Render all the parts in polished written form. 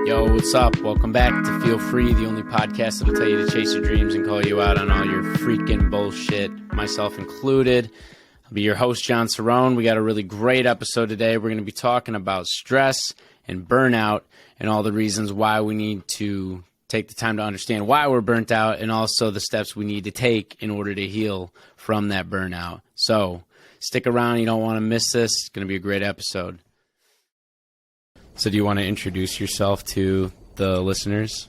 Yo, what's up? Welcome back to Feel Free, the only podcast that'll tell you to chase your dreams and call you out on all your freaking bullshit, myself included. I'll be your host, John Cerone. We got a really great episode today. We're going to be talking about stress and burnout and all the reasons why we need to take the time to understand why we're burnt out and also the steps we need to take in order to heal from that burnout. So stick around. You don't want to miss this. It's going to be a great episode. So do you want to introduce yourself to the listeners?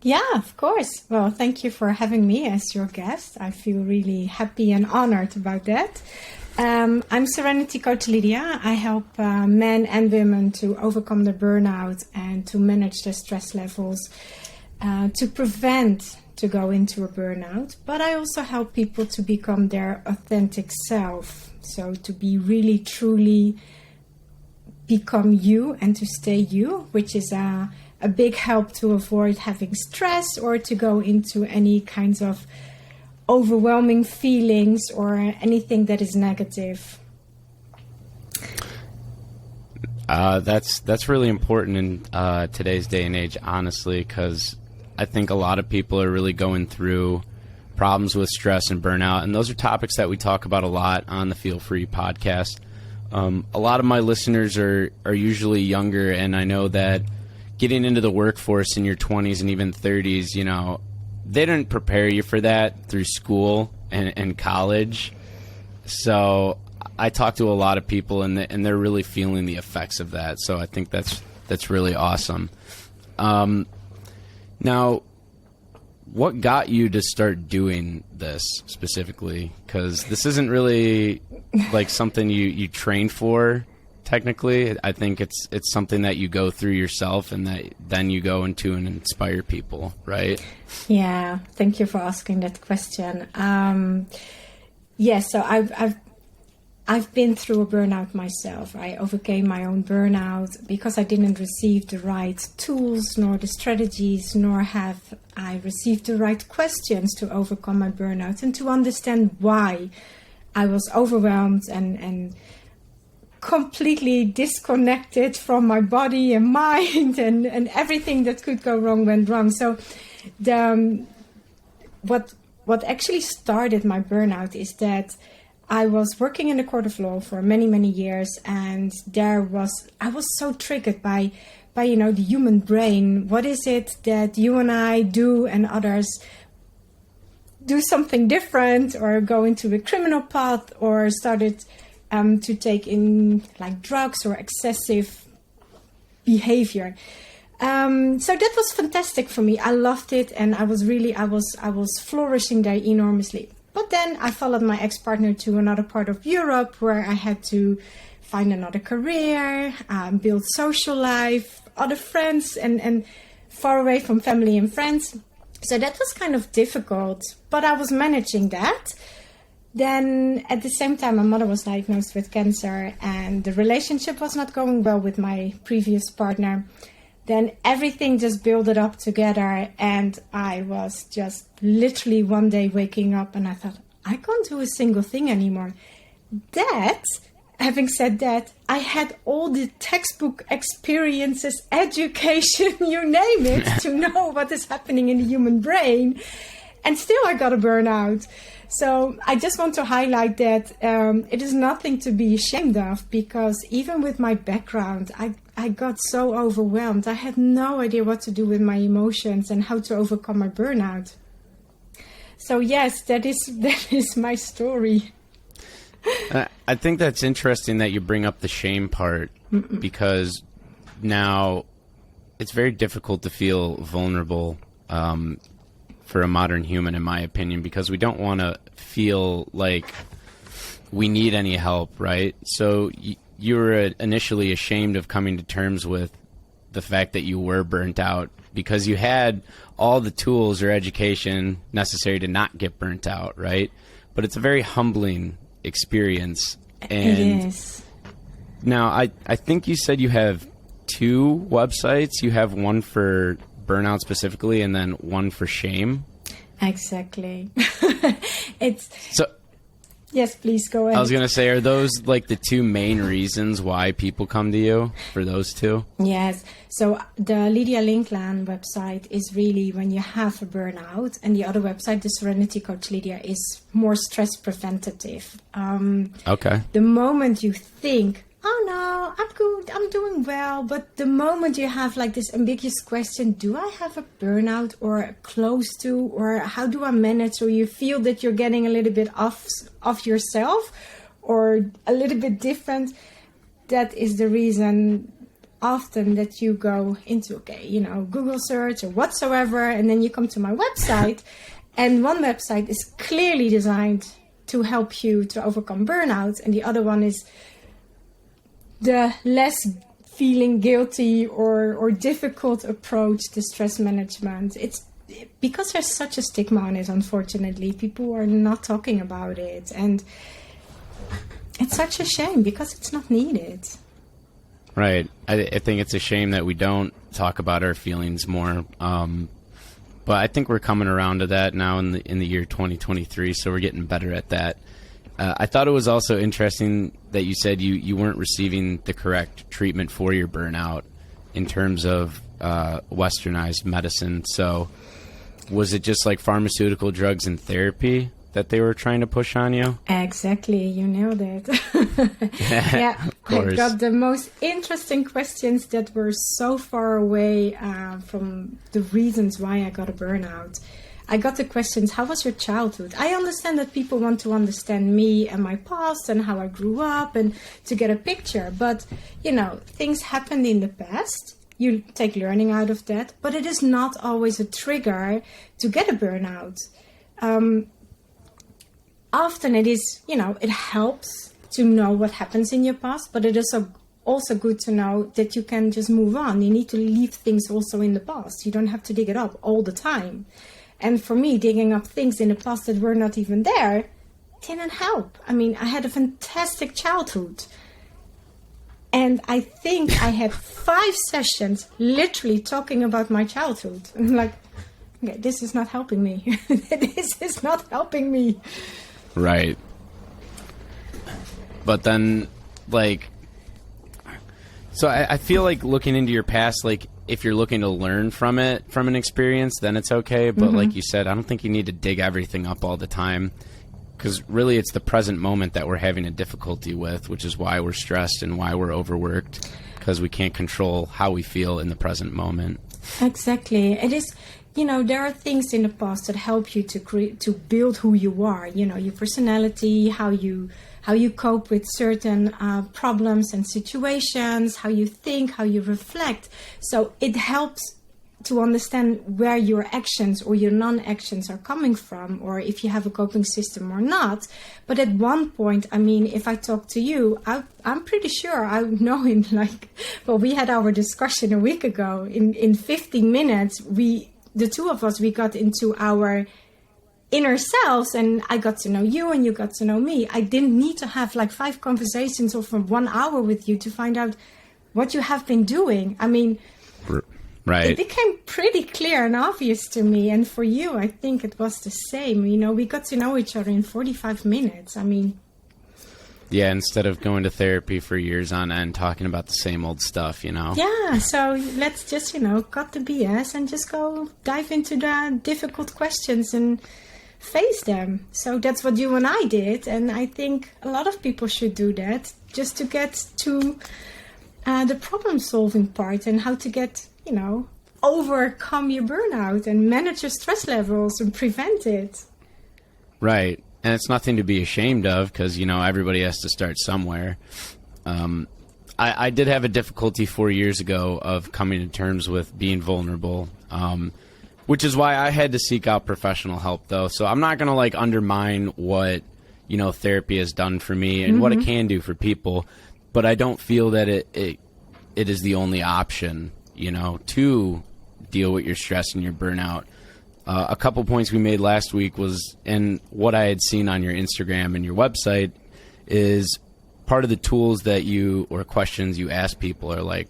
Yeah, of course. Well, thank you for having me as your guest. I feel really happy and honored about that. I'm Serenity Coach Lydia. I help men and women to overcome their burnout and to manage their stress levels, to prevent to go into a burnout. But I also help people to become their authentic self. So to be really, truly become you and to stay you, which is a big help to avoid having stress or to go into any kinds of overwhelming feelings or anything that is negative. That's really important in today's day and age, honestly, because I think a lot of people are really going through problems with stress and burnout, and those are topics that we talk about a lot on the Feel Free podcast. A lot of my listeners are usually younger, and I know that getting into the workforce in your 20s and even 30s, you know, they didn't prepare you for that through school and college. So I talk to a lot of people, and they're really feeling the effects of that. So I think that's really awesome. Now, what got you to start doing this specifically? Because this isn't really like something you train for. Technically, I think it's something that you go through yourself and that then you go into and inspire people, right? Yeah, thank you for asking that question. So I've been through a burnout myself. I overcame my own burnout because I didn't receive the right tools, nor the strategies, nor have I received the right questions to overcome my burnout and to understand why I was overwhelmed and completely disconnected from my body and mind and everything that could go wrong went wrong. So what actually started my burnout is that I was working in the court of law for many, many years, and I was so triggered by the human brain. What is it that you and I do and others do something different or go into a criminal path or started to take in like drugs or excessive behavior. So that was fantastic for me. I loved it, and I was flourishing there enormously. But then I followed my ex-partner to another part of Europe where I had to find another career, build social life, other friends, and far away from family and friends. So that was kind of difficult, but I was managing that. Then at the same time, my mother was diagnosed with cancer and the relationship was not going well with my previous partner. Then everything just built up together, and I was just literally one day waking up and I thought, I can't do a single thing anymore. Having said that, I had all the textbook experiences, education, you name it, to know what is happening in the human brain. And still I got a burnout. So I just want to highlight that it is nothing to be ashamed of, because even with my background, I got so overwhelmed. I had no idea what to do with my emotions and how to overcome my burnout. So yes, that is my story. I think that's interesting that you bring up the shame part, because now it's very difficult to feel vulnerable for a modern human, in my opinion, because we don't want to feel like we need any help, right? So you were initially ashamed of coming to terms with the fact that you were burnt out because you had all the tools or education necessary to not get burnt out, right? But it's a very humbling experience. And it is. Now, I think you said you have 2 websites. You have one for burnout specifically and then one for shame. Exactly. Yes, please go ahead. I was going to say, are those like the two main reasons why people come to you, for those two? Yes. So the Lydia Lincklaen website is really when you have a burnout, and the other website, the Serenity Coach Lydia, is more stress preventative. Okay. The moment you think, oh no, I'm good, I'm doing well, but the moment you have like this ambiguous question, do I have a burnout or close to, or how do I manage, or you feel that you're getting a little bit off yourself or a little bit different, that is the reason often that you go into, Google search or whatsoever, and then you come to my website, and one website is clearly designed to help you to overcome burnout, and the other one is the less feeling guilty or difficult approach to stress management. It's because there's such a stigma on it, unfortunately. People are not talking about it. And it's such a shame because it's not needed. Right. I think it's a shame that we don't talk about our feelings more. But I think we're coming around to that now in the year 2023, so we're getting better at that. I thought it was also interesting that you said you weren't receiving the correct treatment for your burnout in terms of westernized medicine. So was it just like pharmaceutical drugs and therapy that they were trying to push on you? Exactly. You nailed it. Yeah, of course. I got the most interesting questions that were so far away from the reasons why I got a burnout. I got the questions, how was your childhood? I understand that people want to understand me and my past and how I grew up and to get a picture. But, things happened in the past. You take learning out of that. But it is not always a trigger to get a burnout. Often it is, it helps to know what happens in your past. But it is also good to know that you can just move on. You need to leave things also in the past. You don't have to dig it up all the time. And for me, digging up things in the past that were not even there didn't help. I mean, I had a fantastic childhood. And I think I had 5 sessions literally talking about my childhood. And I'm like, okay, this is not helping me. This is not helping me. Right. But then, so I feel like looking into your past, if you're looking to learn from an experience, then it's okay. But like you said, I don't think you need to dig everything up all the time, because really it's the present moment that we're having a difficulty with, which is why we're stressed and why we're overworked, because we can't control how we feel in the present moment. Exactly. It is, there are things in the past that help you to build who you are, your personality, how you cope with certain problems and situations, how you think, how you reflect. So it helps to understand where your actions or your non-actions are coming from, or if you have a coping system or not. But at one point, if I talk to you, I'm pretty sure I know we had our discussion a week ago. In 15 minutes, the two of us, we got into our inner selves, and I got to know you and you got to know me. I didn't need to have 5 conversations or from 1 hour with you to find out what you have been doing. Right. It became pretty clear and obvious to me. And for you, I think it was the same. We got to know each other in 45 minutes. Yeah, instead of going to therapy for years on end, talking about the same old stuff, Yeah, so let's just, cut the BS and just go dive into the difficult questions and face them. So that's what you and I did, and I think a lot of people should do that, just to get to the problem solving part and how to get, overcome your burnout and manage your stress levels and prevent it. Right. And it's nothing to be ashamed of, because everybody has to start somewhere. I did have a difficulty 4 years ago of coming to terms with being vulnerable, which is why I had to seek out professional help, though. So I'm not going to undermine what, therapy has done for me and what it can do for people. But I don't feel that it is the only option, to deal with your stress and your burnout. A couple points we made last week was, and what I had seen on your Instagram and your website, is part of the tools that or questions you ask people are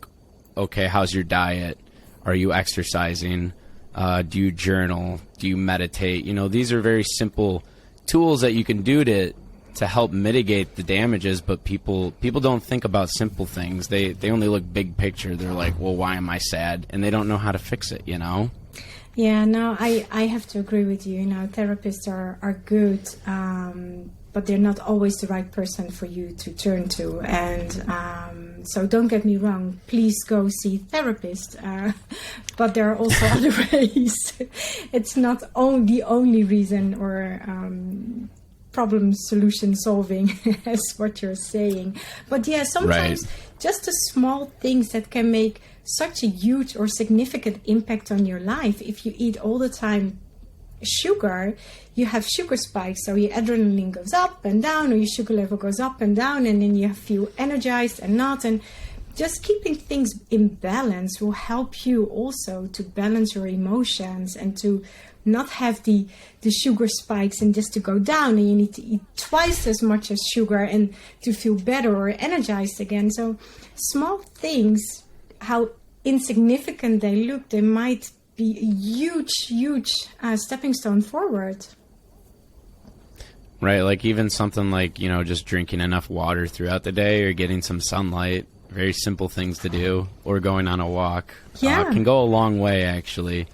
okay, how's your diet? Are you exercising? Do you journal? Do you meditate? These are very simple tools that you can do to to help mitigate the damages, but people don't think about simple things. They only look big picture. They're like, well, why am I sad? And they don't know how to fix it, you know? Yeah, no, I have to agree with you. You know, therapists are good, but they're not always the right person for you to turn to. And so don't get me wrong, please go see therapists. But there are also other ways. It's not the only reason or problem solution solving as what you're saying. But yeah, sometimes just the small things that can make such a huge or significant impact on your life. If you eat all the time sugar, you have sugar spikes, so your adrenaline goes up and down, or your sugar level goes up and down, and then you feel energized and not. And just keeping things in balance will help you also to balance your emotions and to not have the sugar spikes and just to go down, and you need to eat twice as much as sugar and to feel better or energized again. So small things, how insignificant they look, they might be a huge stepping stone forward. Right, like even something like, you know, just drinking enough water throughout the day or getting some sunlight, very simple things to do, or going on a walk, can go a long way, actually.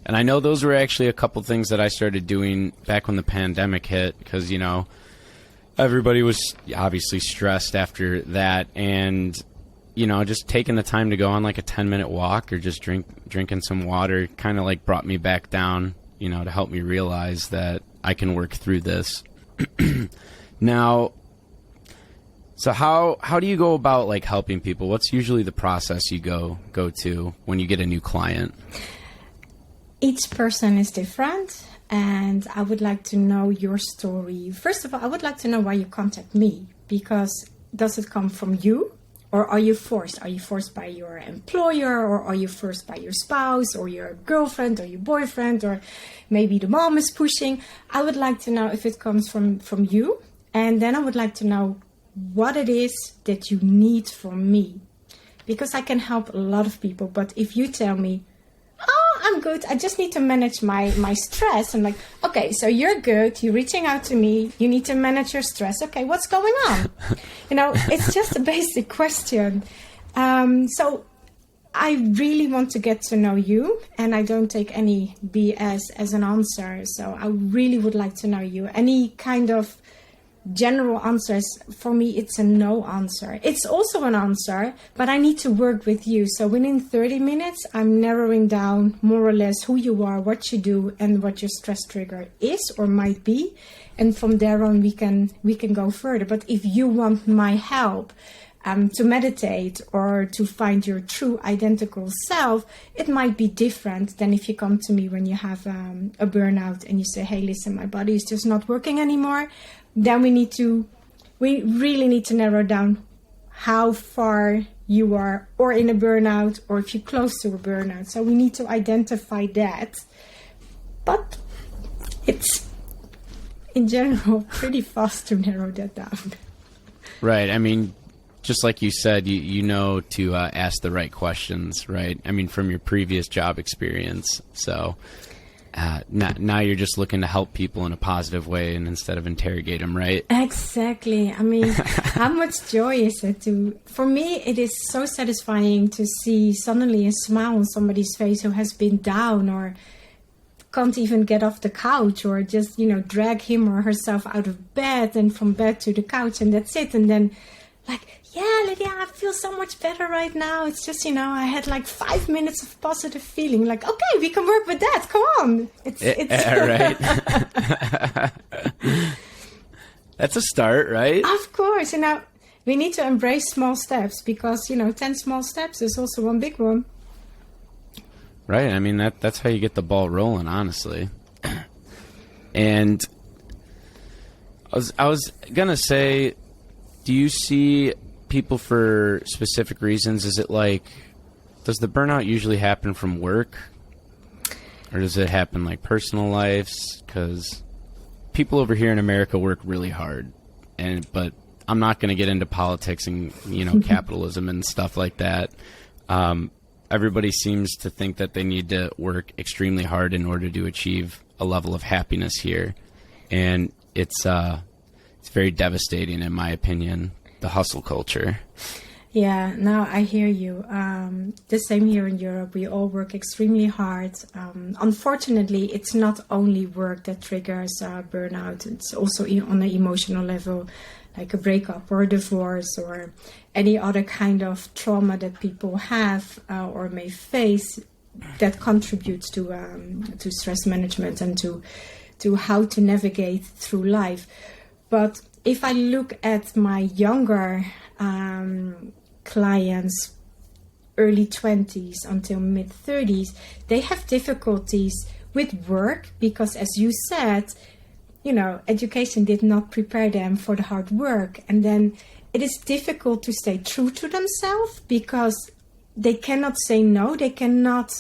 And I know those were actually a couple things that I started doing back when the pandemic hit, because, you know, everybody was obviously stressed after that, and you know, just taking the time to go on like a 10-minute walk or just drinking some water kind of like brought me back down, you know, to help me realize that I can work through this. Now, so how do you go about like helping people? What's usually the process you go to when you get a new client? Each person is different, and I would like to know your story. First of all, I would like to know why you contact me, because does it come from you? Or are you forced? Are you forced by your employer, or are you forced by your spouse or your girlfriend or your boyfriend, or maybe the mom is pushing? I would like to know if it comes from you. And then I would like to know what it is that you need from me. Because I can help a lot of people. But if you tell me, oh, I'm good, I just need to manage my stress. I'm like, okay, so you're good. You're reaching out to me. You need to manage your stress. Okay, what's going on? You know, it's just a basic question. So I really want to get to know you, and I don't take any BS as an answer. So I really would like to know you. Any kind of general answers, for me, it's a no answer. It's also an answer, but I need to work with you. So within 30 minutes, I'm narrowing down more or less who you are, what you do, and what your stress trigger is or might be. And from there on, we can go further. But if you want my help to meditate or to find your true identical self, it might be different than if you come to me when you have a burnout and you say, hey, listen, my body is just not working anymore. Then we really need to narrow down how far you are, or in a burnout, or if you're close to a burnout. So we need to identify that. But it's, in general, pretty fast to narrow that down. Right. I mean, just like you said, you know to ask the right questions, right? I mean, from your previous job experience. So now you're just looking to help people in a positive way, and instead of interrogate them, right? Exactly. I mean, how much joy is it for me, it is so satisfying to see suddenly a smile on somebody's face who has been down or can't even get off the couch, or just, you know, drag him or herself out of bed and from bed to the couch, and that's it. And then like, yeah, Lydia, I feel so much better right now. It's just, you know, I had like 5 minutes of positive feeling. Like, okay, we can work with that. Come on. It's right. That's a start, right? Of course. You know, we need to embrace small steps, because, you know, 10 small steps is also one big one. Right. I mean, that's how you get the ball rolling, honestly. And I was going to say, do you see people for specific reasons? Is it like, does the burnout usually happen from work, or does it happen like personal lives? Because people over here in America work really hard, but I'm not going to get into politics and, you know, capitalism and stuff like that. Everybody seems to think that they need to work extremely hard in order to achieve a level of happiness here, and it's it's very devastating, in my opinion, the hustle culture. Yeah, no, I hear you. The same here in Europe. We all work extremely hard. Unfortunately, it's not only work that triggers burnout. It's also on an emotional level, like a breakup or a divorce or any other kind of trauma that people have or may face that contributes to stress management and to how to navigate through life. But if I look at my younger clients, early 20s until mid 30s, they have difficulties with work because, as you said, education did not prepare them for the hard work. And then it is difficult to stay true to themselves because they cannot say no. They cannot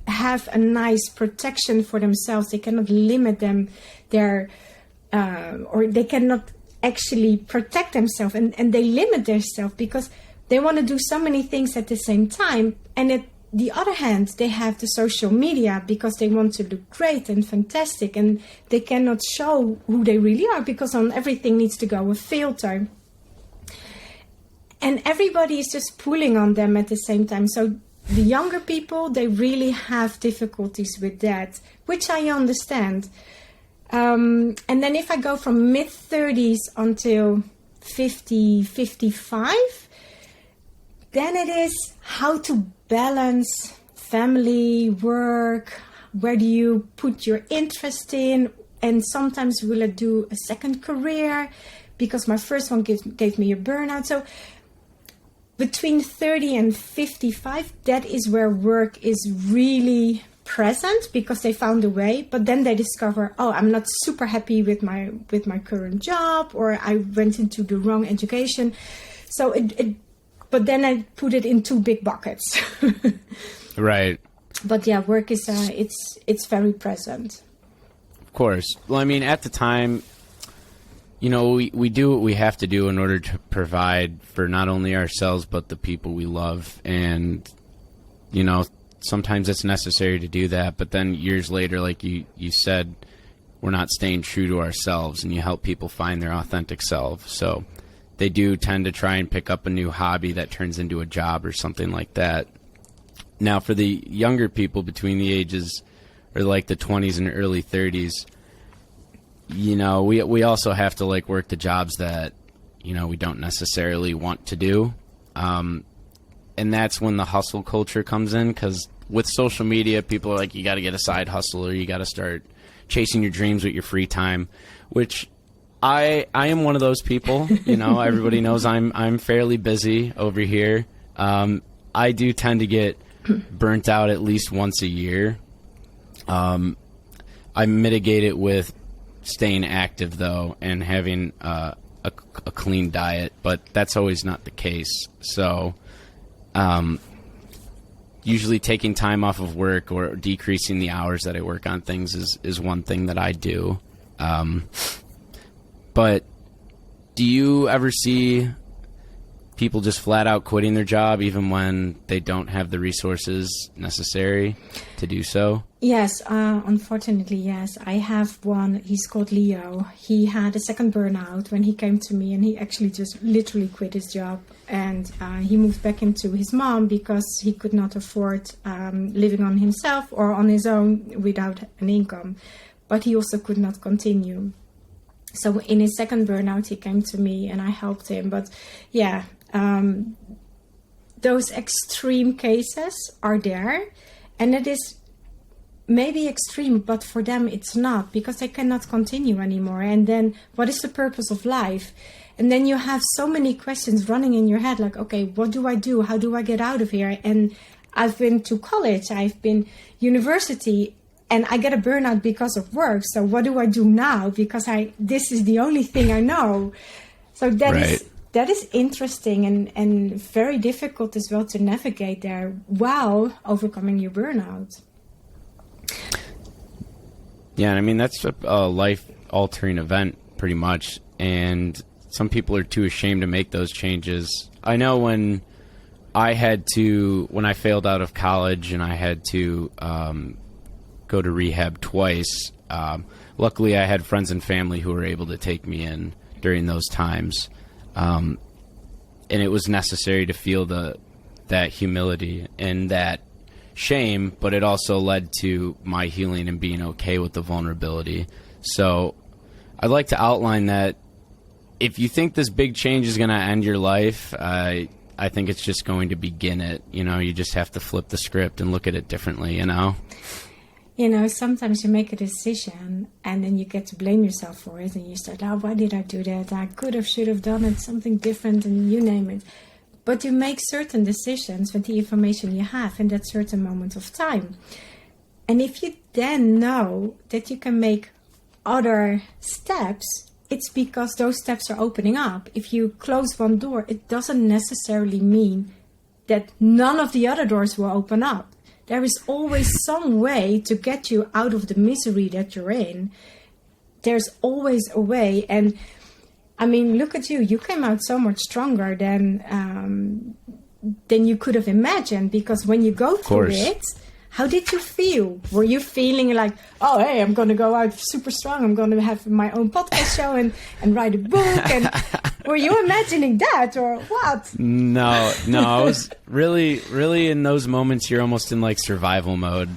have a nice protection for themselves. They cannot limit or they cannot actually protect themselves, and they limit themselves because they want to do so many things at the same time. And at the other hand, they have the social media because they want to look great and fantastic, and they cannot show who they really are because on everything needs to go a filter. And everybody is just pulling on them at the same time. So the younger people, they really have difficulties with that, which I understand. And then if I go from mid-30s until 50, 55, then it is how to balance family, work, where do you put your interest in, and sometimes will I do a second career because my first one gave me a burnout. So between 30 and 55, that is where work is really present because they found a way, but then they discover, oh, I'm not super happy with my current job, or I went into the wrong education. So but then I put it in two big buckets. Right. But yeah, work is it's very present. Of course. Well, I mean, at the time, we do what we have to do in order to provide for not only ourselves but the people we love, and sometimes it's necessary to do that, but then years later, like you said, we're not staying true to ourselves, and you help people find their authentic self. So they do tend to try and pick up a new hobby that turns into a job or something like that. Now, for the younger people between the ages, or like the 20s and early 30s, we also have to work the jobs that, we don't necessarily want to do. And that's when the hustle culture comes in, because with social media, people are like, you got to get a side hustle, or you got to start chasing your dreams with your free time, which I am one of those people. Everybody knows I'm fairly busy over here. I do tend to get burnt out at least once a year. I mitigate it with staying active, though, and having a clean diet, but that's always not the case. So usually taking time off of work or decreasing the hours that I work on things is one thing that I do. But do you ever see people just flat out quitting their job even when they don't have the resources necessary to do so? Yes, unfortunately, yes. I have one. He's called Leo. He had a second burnout when he came to me, and he actually just literally quit his job. And he moved back into his mom because he could not afford living on himself or on his own without an income. But he also could not continue. So in his second burnout, he came to me and I helped him. But yeah, those extreme cases are there, and it is maybe extreme, but for them it's not, because they cannot continue anymore. And then what is the purpose of life? And then you have so many questions running in your head, like, okay, what do I do? How do I get out of here? And I've been to college, I've been university, and I get a burnout because of work. So what do I do now? Because this is the only thing I know. So that is interesting and very difficult as well to navigate there while overcoming your burnout. Yeah, I mean, that's a life-altering event, pretty much. And some people are too ashamed to make those changes. I know when I failed out of college and I had to go to rehab twice, luckily I had friends and family who were able to take me in. during those times. And it was necessary to feel that humility and that shame, but it also led to my healing and being okay with the vulnerability. So I'd like to outline that if you think this big change is going to end your life, I think it's just going to begin it. You just have to flip the script and look at it differently, Sometimes you make a decision and then you get to blame yourself for it, and you start, why did I do that? I could have, should have done it, something different, and you name it. But you make certain decisions with the information you have in that certain moment of time. And if you then know that you can make other steps, it's because those steps are opening up. If you close one door, it doesn't necessarily mean that none of the other doors will open up. There is always some way to get you out of the misery that you're in. There's always a way. And I mean, look at you. You came out so much stronger than you could have imagined, because when you go through it, how did you feel? Were you feeling like, oh, hey, I'm going to go out super strong. I'm going to have my own podcast show and write a book. And were you imagining that or what? No. I was really in those moments, you're almost in like survival mode.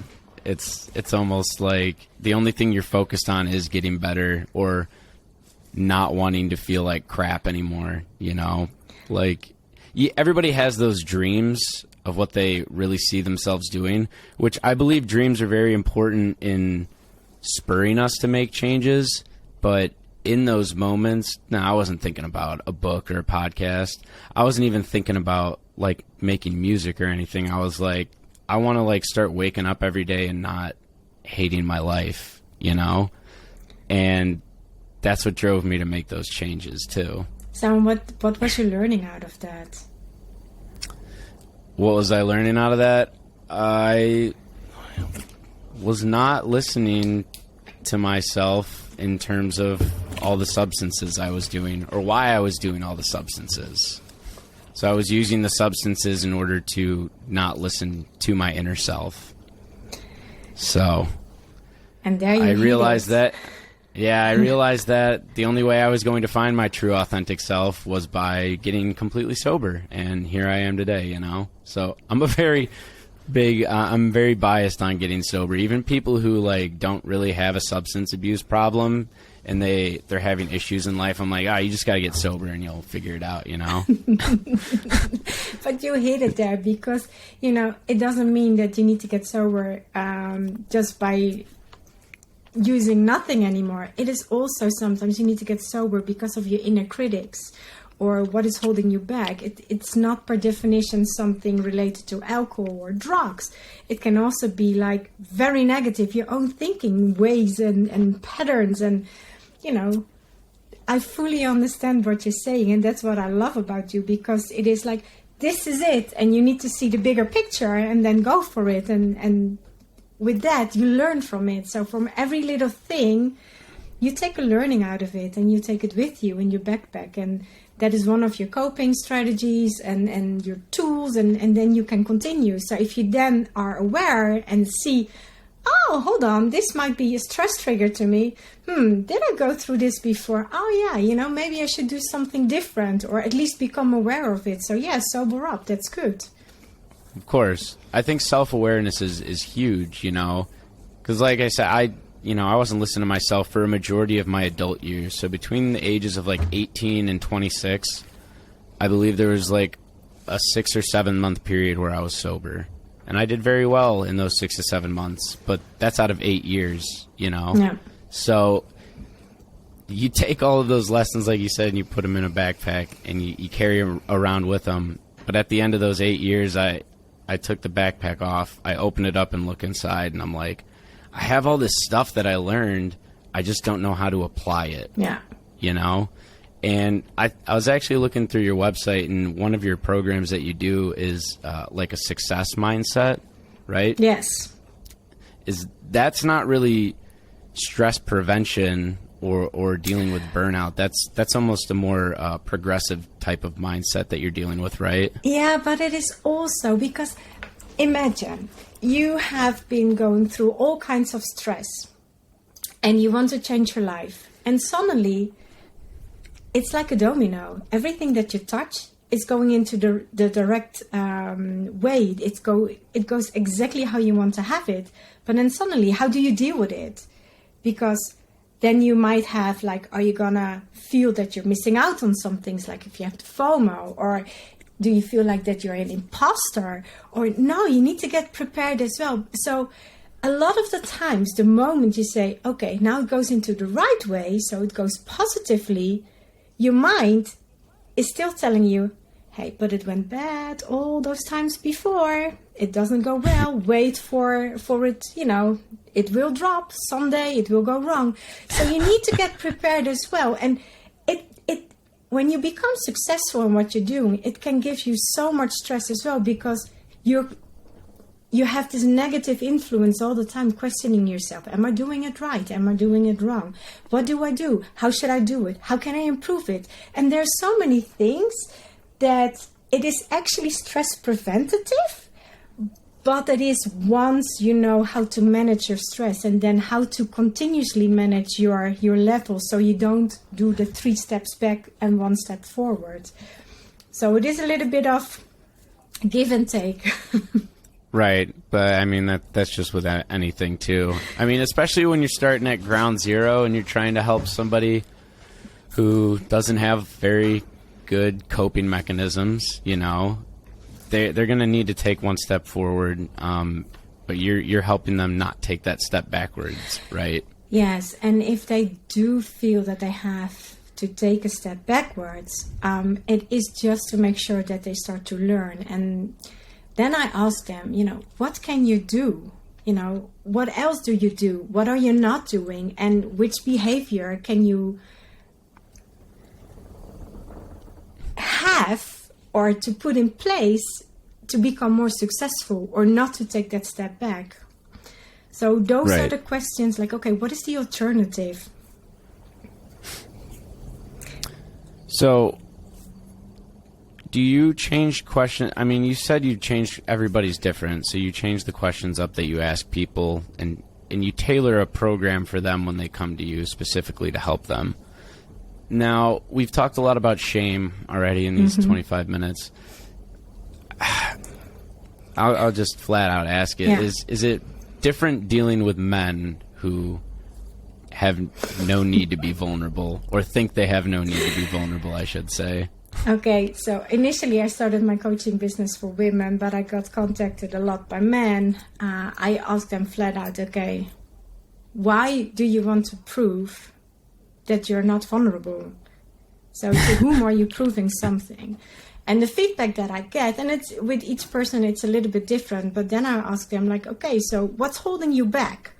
It's almost like the only thing you're focused on is getting better or not wanting to feel like crap anymore. Like everybody has those dreams of what they really see themselves doing, which I believe dreams are very important in spurring us to make changes. But in those moments, I wasn't thinking about a book or a podcast. I wasn't even thinking about like making music or anything. I was like, I want to like start waking up every day and not hating my life, and that's what drove me to make those changes too. So what was you learning out of that? What was I learning out of that? I was not listening to myself in terms of all the substances I was doing or why I was doing all the substances. So I was using the substances in order to not listen to my inner self. So and there you I realized that. Yeah, I realized that the only way I was going to find my true authentic self was by getting completely sober. And here I am today, So I'm I'm very biased on getting sober. Even people who like don't really have a substance abuse problem and they're having issues in life, I'm like, you just got to get sober and you'll figure it out, But you hit it there because, it doesn't mean that you need to get sober just by using nothing anymore. It is also sometimes you need to get sober because of your inner critics or what is holding you back. It's not per definition something related to alcohol or drugs. It can also be like very negative, your own thinking ways and patterns. And, I fully understand what you're saying. And that's what I love about you, because it is like, this is it. And you need to see the bigger picture and then go for it. And with that, you learn from it. So from every little thing, you take a learning out of it and you take it with you in your backpack. And that is one of your coping strategies and your tools. And then you can continue. So if you then are aware and see, oh, hold on, this might be a stress trigger to me. Did I go through this before? Oh, yeah, maybe I should do something different or at least become aware of it. So, yeah, sober up. That's good. Of course. I think self-awareness is huge, because like I said, I wasn't listening to myself for a majority of my adult years. So between the ages of like 18 and 26, I believe there was like a 6 or 7 month period where I was sober. And I did very well in those 6 to 7 months, but that's out of 8 years, Yeah. So you take all of those lessons, like you said, and you put them in a backpack and you carry them around with them. But at the end of those 8 years, I took the backpack off, I opened it up and look inside, and I'm like, I have all this stuff that I learned, I just don't know how to apply it. Yeah. And I was actually looking through your website, and one of your programs that you do is like a success mindset, right? Yes. That's not really stress prevention or dealing with burnout. That's almost a more progressive type of mindset that you're dealing with, right? Yeah, but it is also because imagine you have been going through all kinds of stress and you want to change your life, and suddenly it's like a domino. Everything that you touch is going into the direct way. It goes exactly how you want to have it. But then suddenly, how do you deal with it? Because then you might have like, are you gonna feel that you're missing out on some things, like if you have the FOMO, or do you feel like that you're an imposter? Or no, you need to get prepared as well. So a lot of the times, the moment you say, okay, now it goes into the right way, so it goes positively, your mind is still telling you, hey, but it went bad all those times before. It doesn't go well. Wait for it, it will drop. Someday it will go wrong. So you need to get prepared as well. And it when you become successful in what you're doing, it can give you so much stress as well, because you have this negative influence all the time, questioning yourself. Am I doing it right? Am I doing it wrong? What do I do? How should I do it? How can I improve it? And there's so many things that it is actually stress preventative, but it is once you know how to manage your stress, and then how to continuously manage your level, so you don't do the 3 steps back and 1 step forward. So it is a little bit of give and take. Right, but I mean that's just with anything too. I mean, especially when you're starting at ground zero and you're trying to help somebody who doesn't have very good coping mechanisms, they're going to need to take 1 step forward, but you're helping them not take that step backwards, right? Yes, and if they do feel that they have to take a step backwards, it is just to make sure that they start to learn. And then I ask them, what can you do? What else do you do? What are you not doing? And which behavior can you have or to put in place to become more successful, or not to take that step back? So those are the questions, like, okay, what is the alternative? So do you change question? I mean, you said you changed, everybody's different, so you change the questions up that you ask people, and you tailor a program for them when they come to you specifically to help them. Now, we've talked a lot about shame already in these 25 minutes. I'll just flat out ask it. Yeah. Is it different dealing with men who have no need to be vulnerable, or think they have no need to be vulnerable, I should say? Okay, so initially I started my coaching business for women, but I got contacted a lot by men. I asked them flat out, okay, why do you want to prove that you're not vulnerable? So to whom are you proving something? And the feedback that I get, and it's with each person, it's a little bit different, but then I ask them, like, okay, so what's holding you back?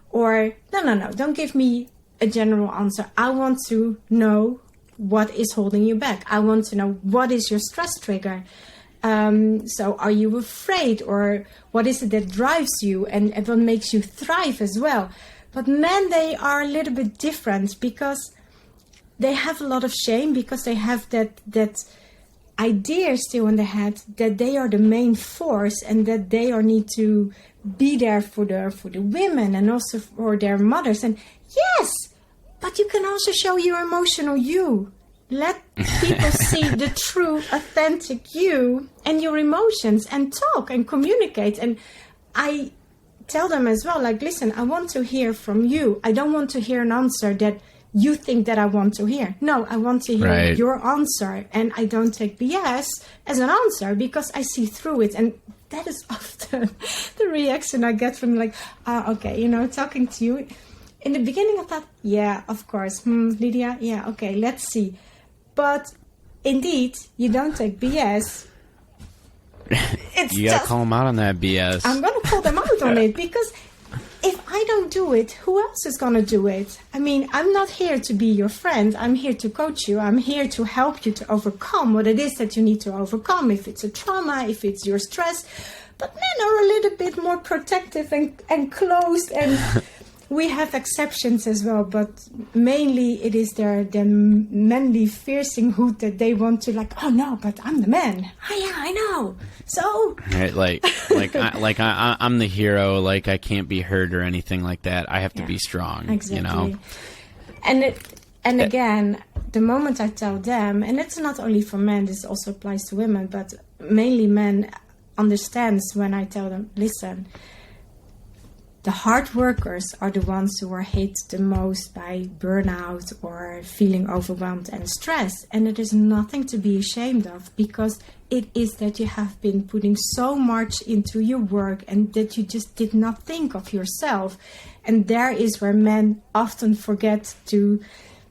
Or, no, don't give me a general answer. I want to know what is holding you back. I want to know, what is your stress trigger? So are you afraid, or what is it that drives you, and what makes you thrive as well? But men, they are a little bit different, because they have a lot of shame, because they have that idea still in their head that they are the main force, and that they need to be there for the women, and also for their mothers. And yes, but you can also show your emotional you. Let people see the true, authentic you and your emotions, and talk and communicate. And I tell them as well, like, listen, I want to hear from you. I don't want to hear an answer that you think that I want to hear. No, I want to hear your answer. And I don't take BS as an answer, because I see through it. And that is often the reaction I get from, like, okay, talking to you. In the beginning I thought, yeah, of course, Lydia, yeah, okay, let's see. But indeed, you don't take BS. You gotta call them out on that BS. I'm gonna call them out on it, because if I don't do it, who else is gonna do it? I mean, I'm not here to be your friend. I'm here to coach you. I'm here to help you to overcome what it is that you need to overcome. If it's a trauma, if it's your stress. But men are a little bit more protective and closed, and we have exceptions as well, but mainly it is their manly fiercing-hood that they want to, like, oh no, but I'm the man. Oh yeah, I know. So right, I'm the hero. Like, I can't be hurt or anything like that. I have to be strong. Exactly. And And again, the moment I tell them, and it's not only for men, this also applies to women, but mainly men understands when I tell them, listen, the hard workers are the ones who are hit the most by burnout or feeling overwhelmed and stressed. And it is nothing to be ashamed of, because it is that you have been putting so much into your work and that you just did not think of yourself. And there is where men often forget to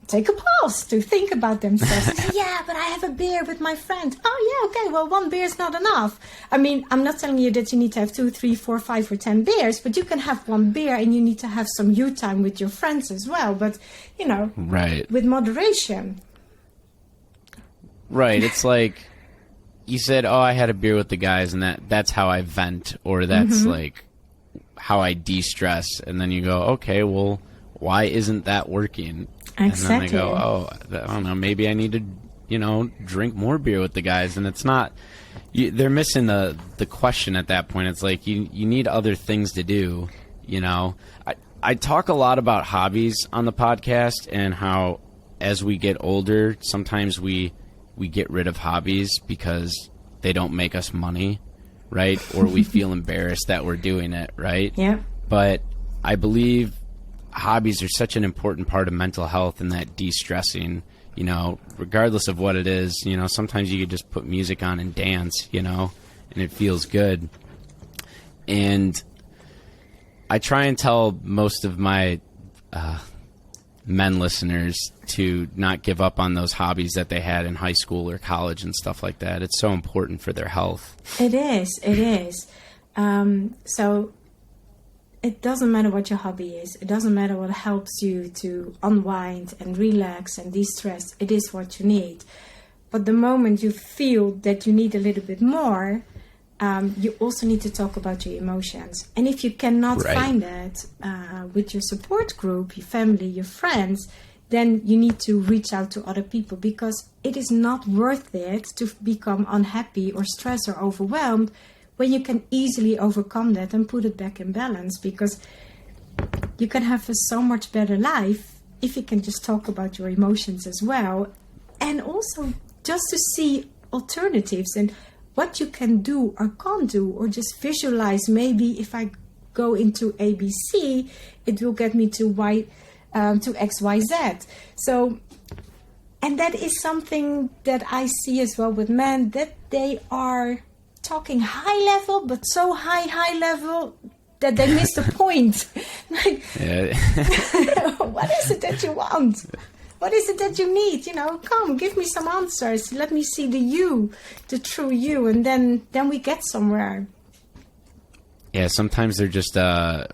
take a pause, to think about themselves. And say, yeah, but I have a beer with my friend. Oh, yeah, okay, well, one beer is not enough. I mean, I'm not telling you that you need to have 2, 3, 4, 5, or 10 beers, but you can have one beer and you need to have some you time with your friends as well. But, you know, right, with moderation. Right. It's like you said, oh, I had a beer with the guys and that's how I vent, or that's like how I de-stress. And then you go, okay, well, why isn't that working? Exactly. And then they go, oh, I don't know, maybe I need to, you know, drink more beer with the guys. And it's not, they're missing the question at that point. It's like you need other things to do, you know. I talk a lot about hobbies on the podcast and how as we get older, sometimes we get rid of hobbies because they don't make us money, right? Or we feel embarrassed that we're doing it, right? Yeah. But I believe hobbies are such an important part of mental health, and that de-stressing, you know, regardless of what it is. You know, sometimes you could just put music on and dance, you know, and it feels good. And I try and tell most of my men listeners to not give up on those hobbies that they had in high school or college and stuff like that. It's so important for their health. It is. So it doesn't matter what your hobby is. It doesn't matter what helps you to unwind and relax and de-stress. It is what you need. But the moment you feel that you need a little bit more, you also need to talk about your emotions. And if you cannot find that with your support group, your family, your friends, then you need to reach out to other people, because it is not worth it to become unhappy or stressed or overwhelmed when you can easily overcome that and put it back in balance, because you can have a so much better life if you can just talk about your emotions as well. And also just to see alternatives and what you can do or can't do, or just visualize, maybe if I go into ABC, it will get me to XYZ. So, and that is something that I see as well with men, that they are talking high level, but so high level that they miss the point. Like, what is it that you want? What is it that you need? You know, come, give me some answers. Let me see the true you, and then we get somewhere. Yeah, sometimes they're just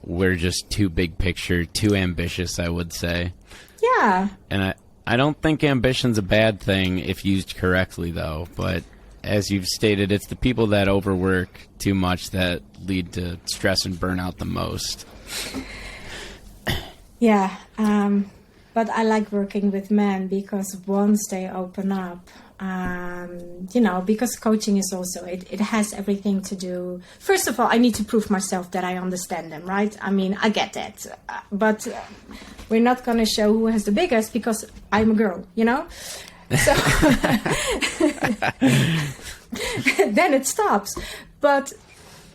we're just too big picture, too ambitious, I would say. Yeah. And I don't think ambition's a bad thing if used correctly, though. But as you've stated, it's the people that overwork too much that lead to stress and burnout the most. Yeah. But I like working with men, because once they open up, you know, because coaching is also, it has everything to do. First of all, I need to prove myself that I understand them, right? I mean, I get that. But we're not going to show who has the biggest, because I'm a girl, you know? So then it stops. But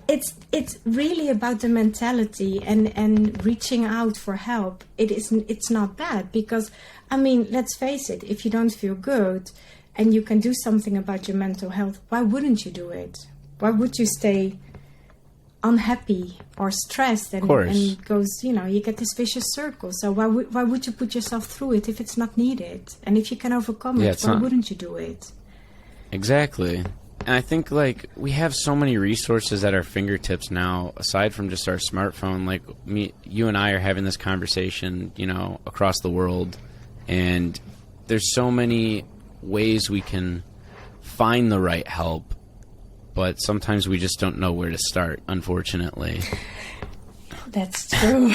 it's really about the mentality and reaching out for help. It's not bad, because, I mean, let's face it, if you don't feel good and you can do something about your mental health, why wouldn't you do it? Why would you stay unhappy or stressed and goes, you know, you get this vicious circle. So why would you put yourself through it if it's not needed? And if you can overcome it, why wouldn't you do it? Exactly. And I think, like, we have so many resources at our fingertips now, aside from just our smartphone. Like, you and I are having this conversation, you know, across the world, and there's so many ways we can find the right help, but sometimes we just don't know where to start, unfortunately. That's true.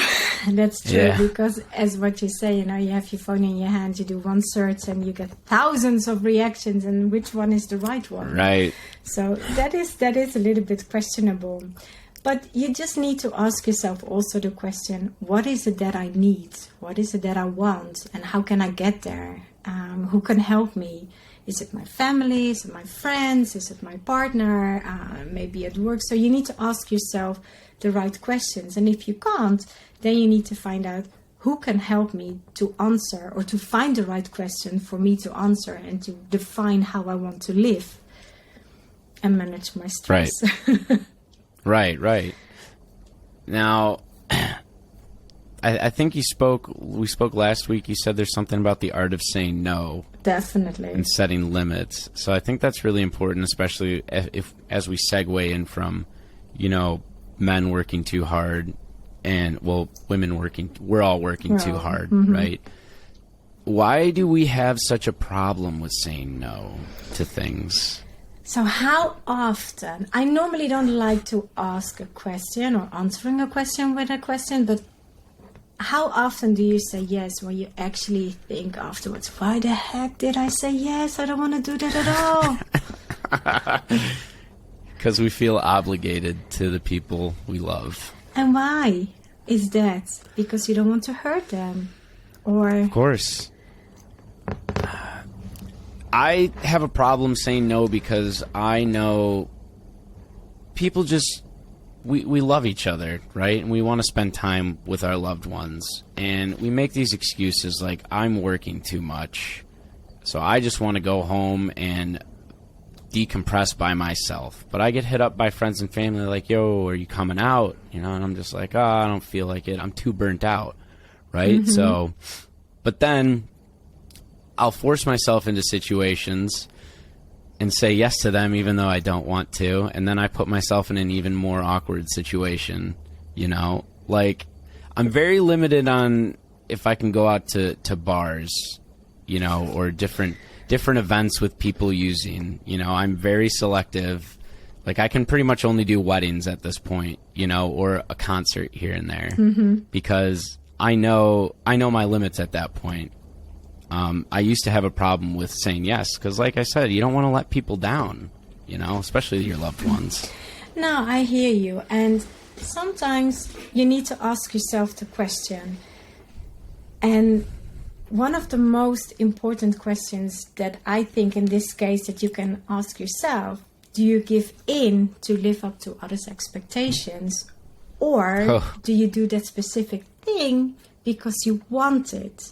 That's true, because as what you say, you know, you have your phone in your hand, you do one search and you get thousands of reactions, and which one is the right one? Right. So that is a little bit questionable. But you just need to ask yourself also the question, what is it that I need? What is it that I want? And how can I get there? Who can help me? Is it my family? Is it my friends? Is it my partner? Maybe at work? So you need to ask yourself the right questions. And if you can't, then you need to find out who can help me to answer, or to find the right question for me to answer, and to define how I want to live and manage my stress. Right. Right. Now, I think we spoke last week. You said there's something about the art of saying no. Definitely. And setting limits. So I think that's really important, especially as we segue in from, men working too hard and, women we're all working too hard, right? Why do we have such a problem with saying no to things? So how often, I normally don't like to ask a question or answering a question with a question, but how often do you say yes when you actually think afterwards, why the heck did I say yes? I don't want to do that at all. Because we feel obligated to the people we love. And why is that? Because you don't want to hurt them? Or... Of course. I have a problem saying no because I know people just, we love each other, right? And we want to spend time with our loved ones. And we make these excuses like, I'm working too much, so I just want to go home and decompress by myself. But I get hit up by friends and family like, yo, are you coming out? And I'm just like, I don't feel like it. I'm too burnt out, right? So, but then I'll force myself into situations and say yes to them even though I don't want to, and then I put myself in an even more awkward situation, Like, I'm very limited on if I can go out to bars, or different events with people using, I'm very selective. Like, I can pretty much only do weddings at this point, or a concert here and there, because I know my limits at that point. I used to have a problem with saying yes because, like I said, you don't want to let people down, especially your loved ones. No, I hear you. And sometimes you need to ask yourself the question. And one of the most important questions that I think in this case that you can ask yourself, do you give in to live up to others' expectations? Or do you do that specific thing because you want it?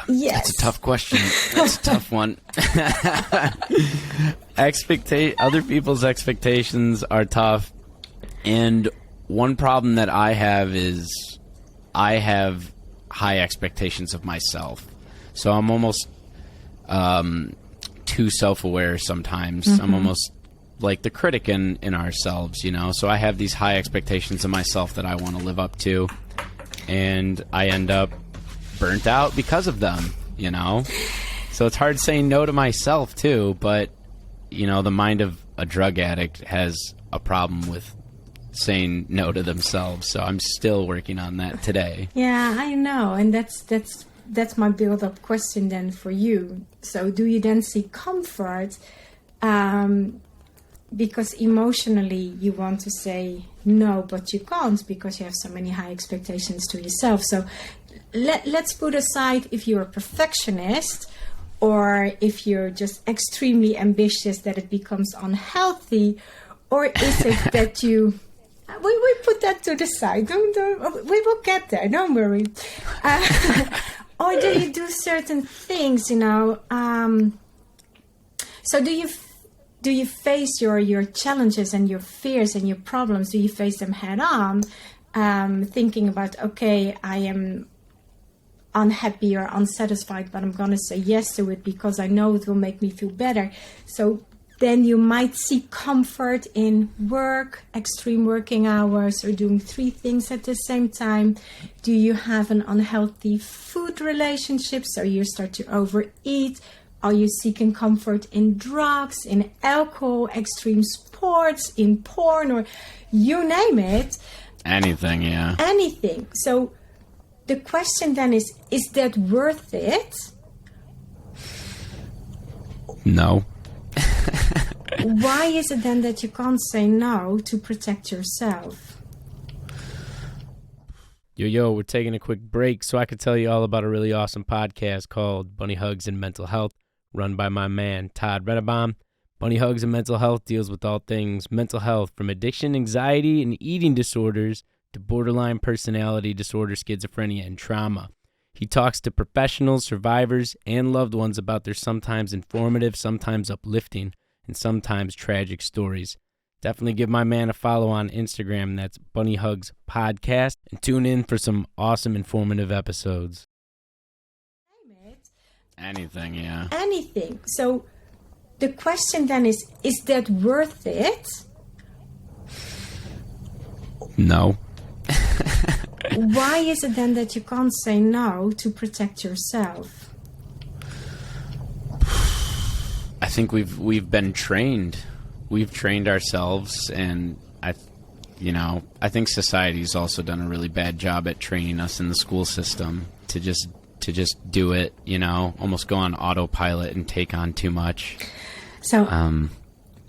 Yes. That's a tough question. That's a tough one. Other people's expectations are tough. And one problem that I have is I have high expectations of myself. So I'm almost too self-aware sometimes. I'm almost like the critic in ourselves, So I have these high expectations of myself that I want to live up to. And I end up burnt out because of them, So it's hard saying no to myself too, but the mind of a drug addict has a problem with saying no to themselves, so I'm still working on that today. Yeah, I know, and that's my build-up question then for you. So do you then seek comfort because emotionally you want to say no, but you can't because you have so many high expectations to yourself? So let's put aside if you're a perfectionist or if you're just extremely ambitious that it becomes unhealthy, or is it that you... We put that to the side. Don't we will get there. Don't worry. Or do you do certain things, So do you face your challenges and your fears and your problems? Do you face them head on, thinking about, okay, I am unhappy or unsatisfied, but I'm going to say yes to it because I know it will make me feel better. So then you might seek comfort in work, extreme working hours, or doing 3 things at the same time. Do you have an unhealthy food relationship, so you start to overeat? Are you seeking comfort in drugs, in alcohol, extreme sports, in porn, or you name it? Anything, yeah. Anything. So the question then is that worth it? No. why is it then that you can't say no to protect yourself? Yo, we're taking a quick break so I could tell you all about a really awesome podcast called Bunny Hugs and Mental Health, run by my man, Todd Redebaum. Bunny Hugs and Mental Health deals with all things mental health, from addiction, anxiety, and eating disorders to borderline personality disorder, schizophrenia, and trauma. He talks to professionals, survivors, and loved ones about their sometimes informative, sometimes uplifting, and sometimes tragic stories. Definitely give my man a follow on Instagram. That's Bunny Hugs Podcast. And tune in for some awesome, informative episodes. Anything, yeah. Anything. So the question then is that worth it? No. Why is it then that you can't say no to protect yourself? I think we've been trained. We've trained ourselves, and I think society's also done a really bad job at training us in the school system to just do it, almost go on autopilot and take on too much. So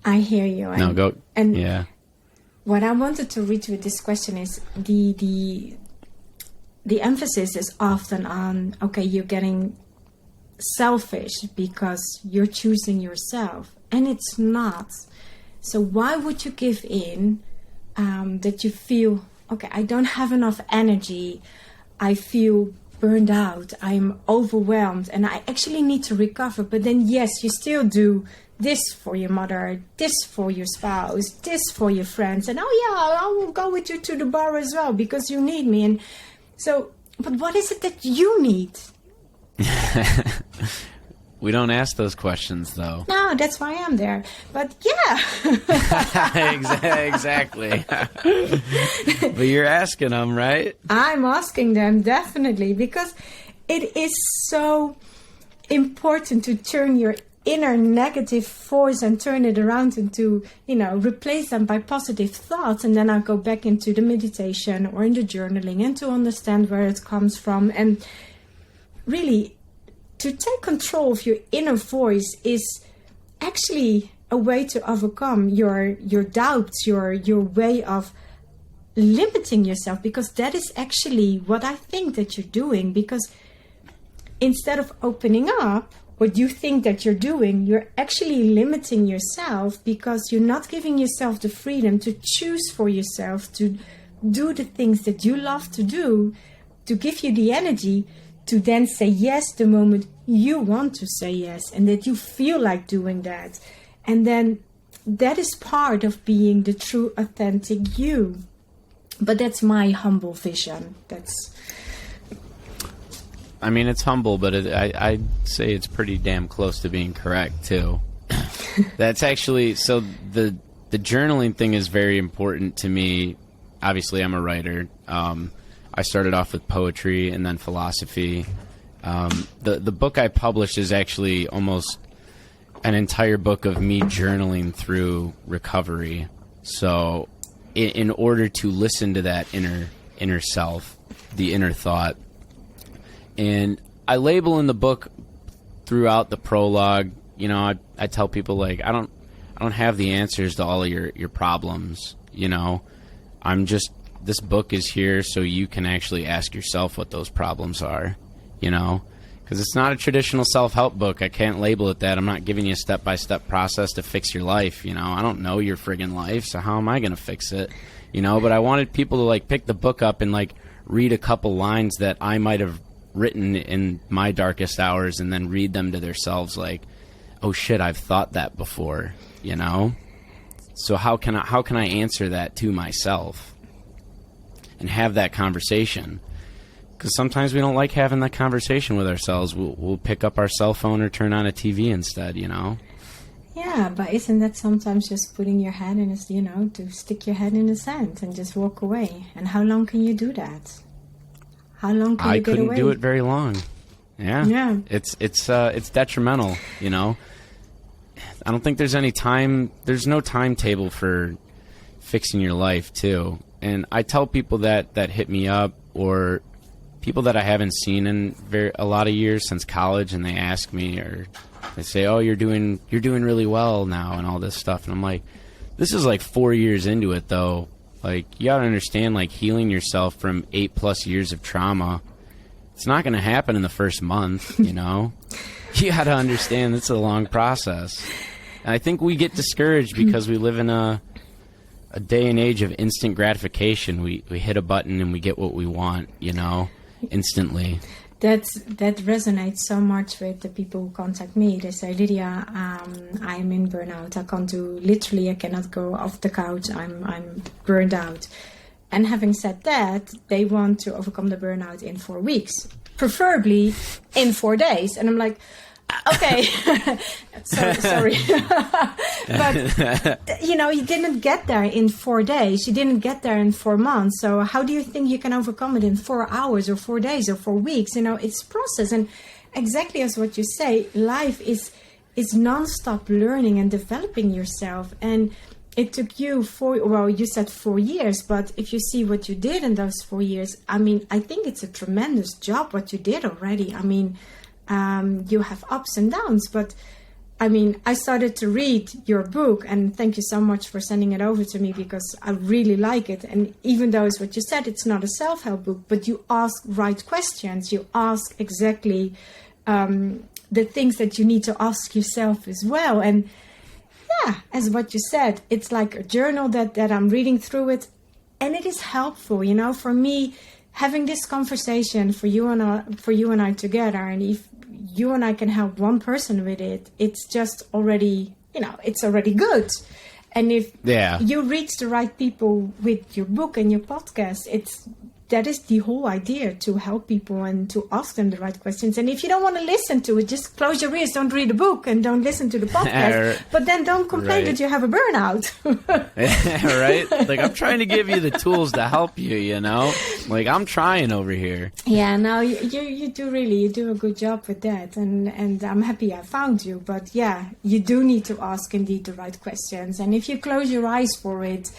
I hear you. Yeah. What I wanted to reach with this question is the emphasis is often on, okay, you're getting selfish because you're choosing yourself, and it's not. So why would you give in that you feel, okay, I don't have enough energy, I feel burned out, I'm overwhelmed, and I actually need to recover. But then, yes, you still do this for your mother, this for your spouse, this for your friends, and oh yeah, I will go with you to the bar as well because you need me. And so, but what is it that you need? We don't ask those questions, though. No, that's why I'm there. But yeah. Exactly. But you're asking them, right? I'm asking them, definitely, because it is so important to turn your inner negative voice and turn it around into, replace them by positive thoughts. And then I'll go back into the meditation or in the journaling and to understand where it comes from. And really, to take control of your inner voice is actually a way to overcome your doubts, your way of limiting yourself, because that is actually what I think that you're doing. Because instead of opening up, what you think that you're doing, you're actually limiting yourself, because you're not giving yourself the freedom to choose for yourself, to do the things that you love to do, to give you the energy to then say yes the moment you want to say yes, and that you feel like doing that. And then that is part of being the true, authentic you. But that's my humble vision. It's humble, but I'd say it's pretty damn close to being correct, too. That's actually, so the journaling thing is very important to me. Obviously, I'm a writer. I started off with poetry and then philosophy. The book I published is actually almost an entire book of me journaling through recovery. So in order to listen to that inner self, the inner thought, and I label in the book throughout the prologue, I tell people, like, I don't have the answers to all of your problems, this book is here so you can actually ask yourself what those problems are, because it's not a traditional self-help book. I can't label it that. I'm not giving you a step-by-step process to fix your life. I don't know your friggin' life, so how am I going to fix it? But I wanted people to, like, pick the book up and, like, read a couple lines that I might have written in my darkest hours, and then read them to themselves, like, oh shit, I've thought that before, So how can I answer that to myself? And have that conversation, because sometimes we don't like having that conversation with ourselves. We'll pick up our cell phone or turn on a TV instead, Yeah, but isn't that sometimes just putting your head in to stick your head in the sand and just walk away? And how long can you do that? How long can you get away? I couldn't do it very long. Yeah. It's detrimental, I don't think there's no timetable for fixing your life, too. And I tell people that hit me up, or people that I haven't seen in a lot of years since college, and they ask me, or They say, oh, you're doing really well now and all this stuff. And I'm like, this is like 4 years into it, though. Like, you got to understand, like, healing yourself from 8+ years of trauma, it's not going to happen in the first month, you know? You got to understand it's a long process. And I think we get discouraged because we live in a day and age of instant gratification. We hit a button and we get what we want, you know, instantly. That resonates so much with the people who contact me. They say, Lydia, I'm in burnout. I cannot go off the couch. I'm burned out. And having said that, they want to overcome the burnout in 4 weeks, preferably in 4 days. And I'm like, okay, sorry. But, you know, you didn't get there in 4 days. You didn't get there in 4 months. So how do you think you can overcome it in 4 hours or 4 days or 4 weeks? You know, it's a process. And exactly as what you say, life is nonstop learning and developing yourself. And it took you you said 4 years, but if you see what you did in those 4 years, I mean, I think it's a tremendous job what you did already. I mean, you have ups and downs, but I mean, I started to read your book, and thank you so much for sending it over to me because I really like it. And even though it's what you said, it's not a self-help book, but you ask right questions. You ask exactly the things that you need to ask yourself as well. And yeah, as what you said, it's like a journal that I'm reading through it, and it is helpful, you know, for me having this conversation for you and I together. And if you and I can help one person with it, it's just already, you know, it's already good. And if you reach the right people with your book and your podcast, that is the whole idea, to help people and to ask them the right questions. And if you don't want to listen to it, just close your ears, don't read the book and don't listen to the podcast. But then don't complain that you have a burnout. Right? Like, I'm trying to give you the tools to help you, you know? Like, I'm trying over here. Yeah, no, you do a good job with that. And I'm happy I found you. But yeah, you do need to ask indeed the right questions. And if you close your eyes for it,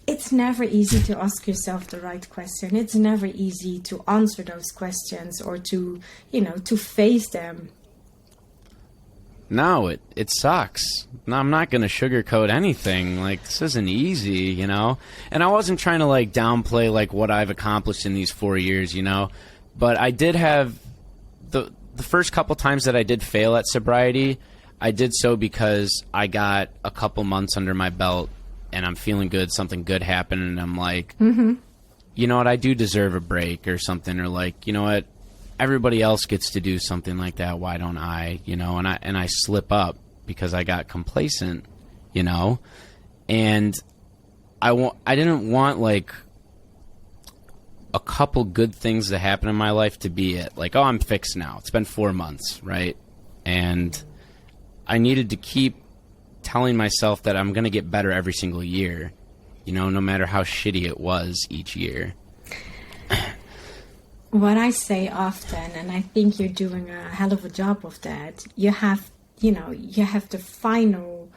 it's never easy to ask yourself the right question. It's never easy to answer those questions or to, you know, to face them. No, it sucks. No, I'm not going to sugarcoat anything. Like, this isn't easy, you know? And I wasn't trying to, like, downplay, like, what I've accomplished in these 4 years, you know? But I did have the first couple times that I did fail at sobriety, I did so because I got a couple months under my belt and I'm feeling good, something good happened, and I'm like, you know what, I do deserve a break or something, or like, you know what, everybody else gets to do something like that, why don't I, you know, and I slip up because I got complacent, you know, and I didn't want, like, a couple good things that happen in my life to be it, like, oh, I'm fixed now, it's been 4 months, right, and I needed to keep telling myself that I'm going to get better every single year, you know, no matter how shitty it was each year. What I say often, and I think you're doing a hell of a job of that, you have the final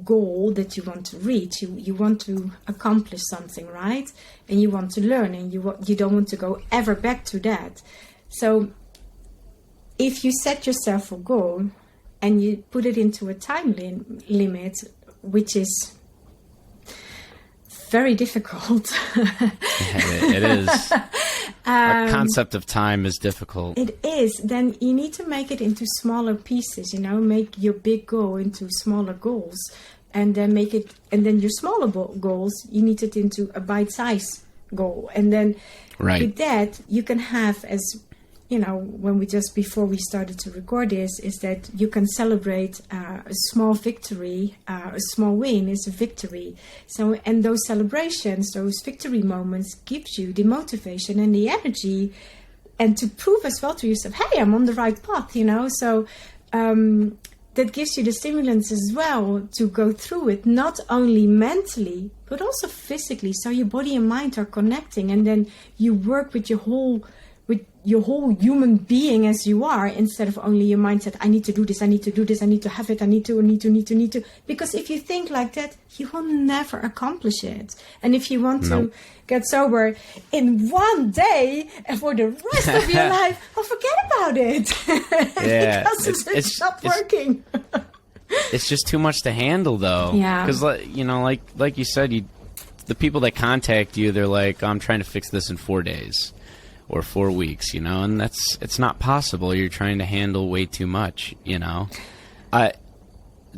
goal that you want to reach. You want to accomplish something, right? And you want to learn, and you don't want to go ever back to that. So if you set yourself a goal and you put it into a time limit, which is very difficult. It is. Our concept of time is difficult. It is. Then you need to make it into smaller pieces, you know, make your big goal into smaller goals, and then then your smaller goals, you need it into a bite-sized goal. And then with that, you can have, as you know, before we started to record this, is that you can celebrate a small victory, a small win is a victory. So, and those celebrations, those victory moments gives you the motivation and the energy, and to prove as well to yourself, hey, I'm on the right path, you know. So that gives you the stimulants as well to go through it, not only mentally, but also physically. So your body and mind are connecting, and then you work with your whole human being as you are, instead of only your mindset, I need to do this, I need to do this, I need to have it, I need to. Because if you think like that, you will never accomplish it. And if you want to get sober in one day and for the rest of your life, forget about it. Yeah, because it's not working. It's just too much to handle, though. Yeah. Because, like you said, the people that contact you, they're like, I'm trying to fix this in 4 days or 4 weeks, and it's not possible. You're trying to handle way too much,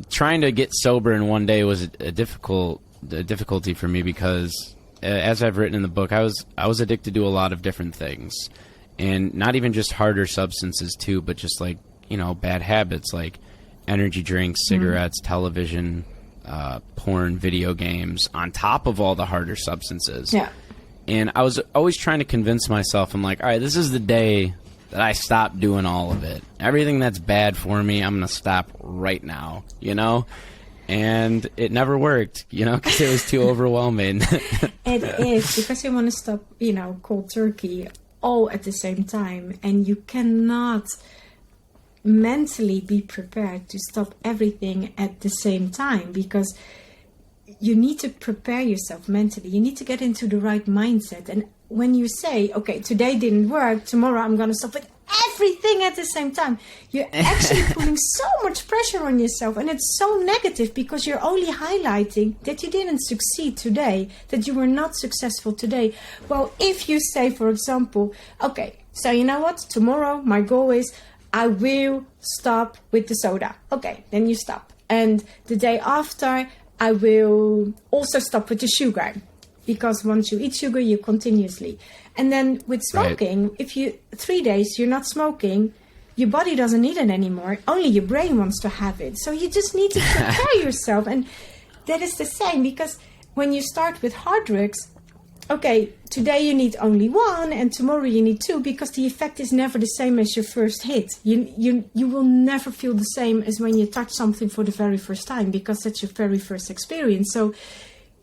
Trying to get sober in one day was a difficulty for me because, as I've written in the book, I was addicted to a lot of different things, and not even just harder substances too, but just like bad habits like energy drinks, cigarettes, television, porn, video games, on top of all the harder substances. Yeah. And I was always trying to convince myself, I'm like, all right, this is the day that I stop doing all of it. Everything that's bad for me, I'm going to stop right now, And it never worked, because it was too overwhelming. It is, because you want to stop, cold turkey all at the same time. And you cannot mentally be prepared to stop everything at the same time, because you need to prepare yourself mentally. You need to get into the right mindset. And when you say, okay, today didn't work, tomorrow I'm going to stop with everything at the same time, you're actually putting so much pressure on yourself. And it's so negative, because you're only highlighting that you didn't succeed today, that you were not successful today. Well, if you say, for example, okay, so you know what? Tomorrow my goal is I will stop with the soda. Okay, then you stop. And the day after, I will also stop with the sugar, because once you eat sugar, you continuously. And then with smoking, if you 3 days you're not smoking, your body doesn't need it anymore. Only your brain wants to have it. So you just need to prepare yourself. And that is the same, because when you start with hard drugs, okay, today you need only one and tomorrow you need two, because the effect is never the same as your first hit. You will never feel the same as when you touch something for the very first time, because that's your very first experience. So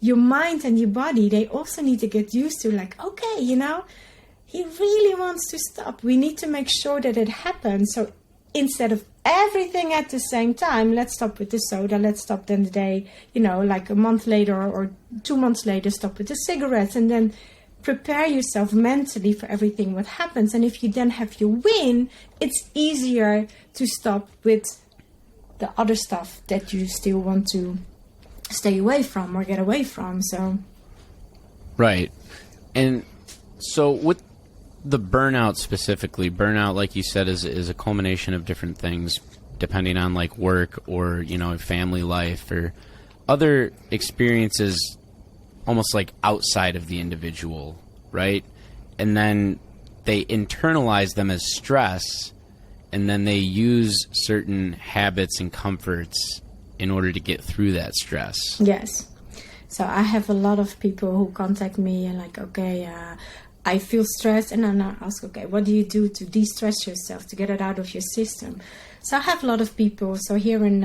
your mind and your body, they also need to get used to, like, okay, he really wants to stop. We need to make sure that it happens. So instead of everything at the same time, let's stop with the soda, let's stop then the day, like a month later or 2 months later, stop with the cigarettes, and then prepare yourself mentally for everything what happens. And if you then have your win, it's easier to stop with the other stuff that you still want to stay away from or get away from. So right. And so with the burnout specifically, burnout, like you said, is a culmination of different things, depending on like work or family life or other experiences, almost like outside of the individual, right? And then they internalize them as stress, and then they use certain habits and comforts in order to get through that stress. Yes. So I have a lot of people who contact me and like, okay, I feel stressed, and then I ask, okay, what do you do to de-stress yourself, to get it out of your system? So I have a lot of people. So here in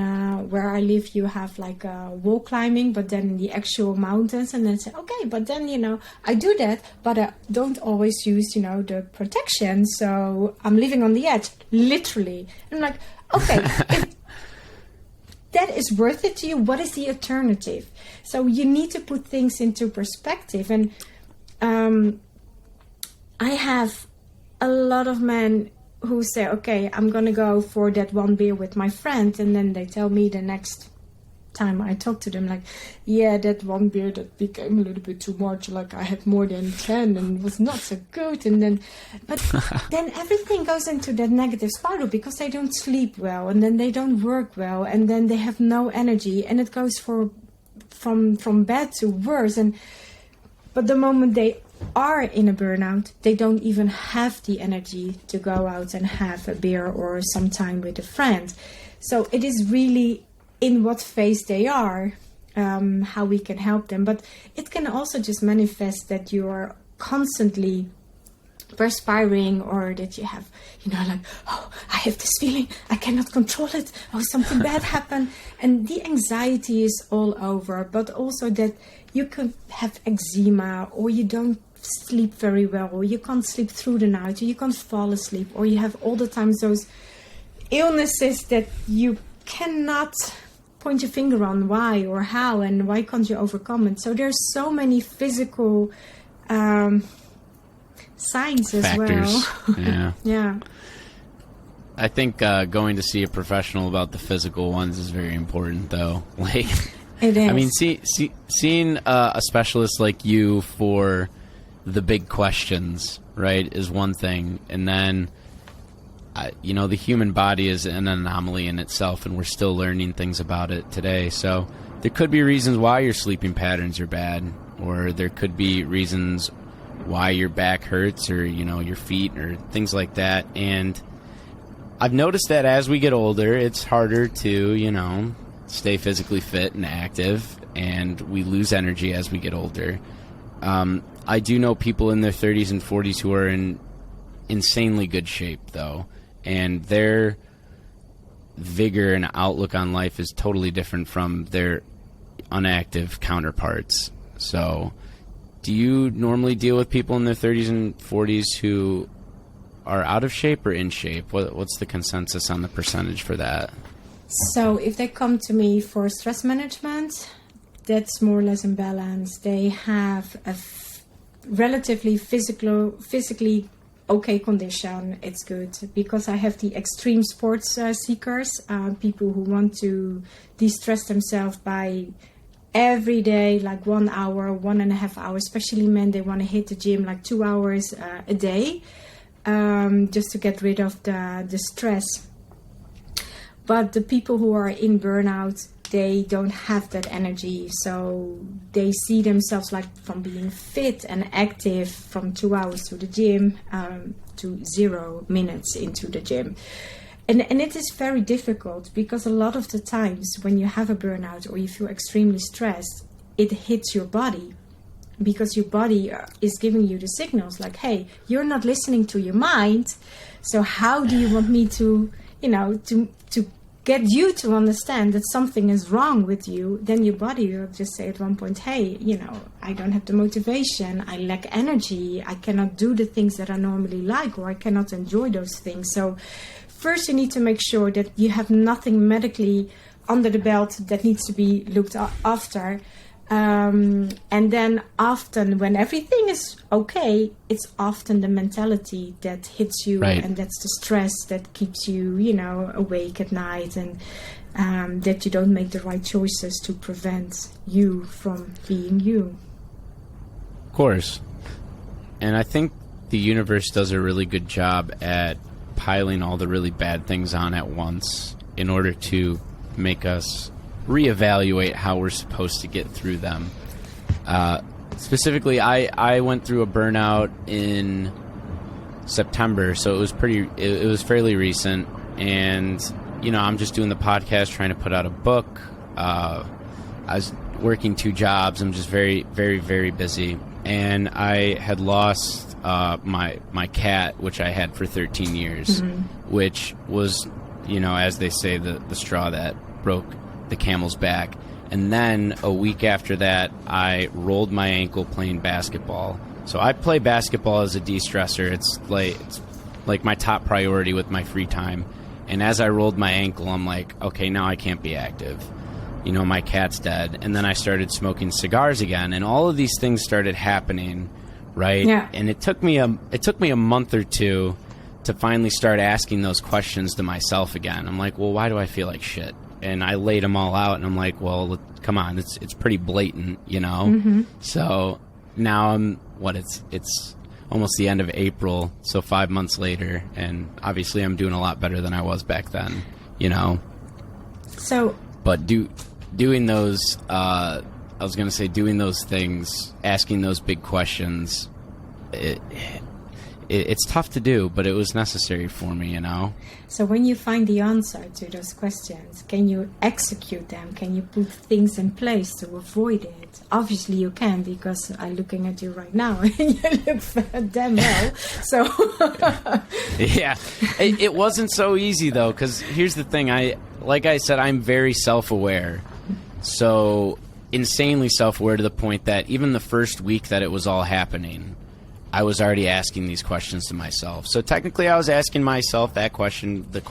where I live, you have like wall climbing, but then in the actual mountains, and then say, okay, but then, I do that, but I don't always use, the protection. So I'm living on the edge, literally. And I'm like, okay, if that is worth it to you, what is the alternative? So you need to put things into perspective. And I have a lot of men who say, okay, I'm going to go for that one beer with my friend. And then they tell me the next time I talk to them, like, yeah, that one beer that became a little bit too much. Like I had more than 10 and it was not so good. And then, but then everything goes into that negative spiral, because they don't sleep well, and then they don't work well, and then they have no energy, and it goes from bad to worse. But the moment they are in a burnout, they don't even have the energy to go out and have a beer or some time with a friend. So it is really in what phase they are, how we can help them. But it can also just manifest that you are constantly perspiring, or that you have, like, oh, I have this feeling, I cannot control it, oh, something bad happened. And the anxiety is all over, but also that you could have eczema, or you don't sleep very well, or you can't sleep through the night, or you can't fall asleep, or you have all the times those illnesses that you cannot point your finger on why or how, and why can't you overcome it. So there's so many physical signs as factors. Well. Yeah. Yeah. I think going to see a professional about the physical ones is very important, though. Like, It is. I mean, seeing a specialist like you for the big questions, right, is one thing, and then the human body is an anomaly in itself, and we're still learning things about it today. So there could be reasons why your sleeping patterns are bad, or there could be reasons why your back hurts, or your feet, or things like that. And I've noticed that as we get older, it's harder to stay physically fit and active, and we lose energy as we get older. I do know people in their 30s and 40s who are in insanely good shape, though, and their vigor and outlook on life is totally different from their inactive counterparts. So do you normally deal with people in their 30s and 40s who are out of shape or in shape? What's the consensus on the percentage for that? So if they come to me for stress management, that's more or less in balance. They have a relatively physically okay condition. It's good, because I have the extreme sports seekers, people who want to de-stress themselves by every day, like 1 hour, 1.5 hours, especially men. They want to hit the gym like 2 hours a day, just to get rid of the stress. But the people who are in burnout, they don't have that energy. So they see themselves like from being fit and active from 2 hours to the gym to 0 minutes into the gym. And it is very difficult, because a lot of the times when you have a burnout or you feel extremely stressed, it hits your body, because your body is giving you the signals like, hey, you're not listening to your mind. So how do you want me to get you to understand that something is wrong with you? Then your body will just say at one point, hey, I don't have the motivation, I lack energy, I cannot do the things that I normally like, or I cannot enjoy those things. So first you need to make sure that you have nothing medically under the belt that needs to be looked after. And then often when everything is okay, it's often the mentality that hits you, right. And that's the stress that keeps you, awake at night, and that you don't make the right choices to prevent you from being you. Of course. And I think the universe does a really good job at piling all the really bad things on at once in order to make us reevaluate how we're supposed to get through them. Specifically, I went through a burnout in September, so it was fairly recent, and I'm just doing the podcast, trying to put out a book. I was working 2 jobs. I'm just very, very, very busy, and I had lost my cat, which I had for 13 years, which was, as they say, the straw that broke the camel's back. And then a week after that, I rolled my ankle playing basketball. So I play basketball as a de-stressor. It's like my top priority with my free time. And as I rolled my ankle, I'm like, okay, now I can't be active. My cat's dead. And then I started smoking cigars again, and all of these things started happening, right? Yeah. And it took me a month or two to finally start asking those questions to myself again. I'm like, well, why do I feel like shit? And I laid them all out, and I'm like, well, come on, it's pretty blatant, So now it's almost the end of April, so 5 months later, and obviously I'm doing a lot better than I was back then, So, but doing those, doing those things, asking those big questions, it's tough to do, but it was necessary for me, So when you find the answer to those questions, can you execute them? Can you put things in place to avoid it? Obviously you can, because I'm looking at you right now and you look damn well. So yeah, it wasn't so easy though, because here's the thing. Like I said, I'm very self-aware. So insanely self-aware to the point that even the first week that it was all happening, I was already asking these questions to myself. So technically I was asking myself the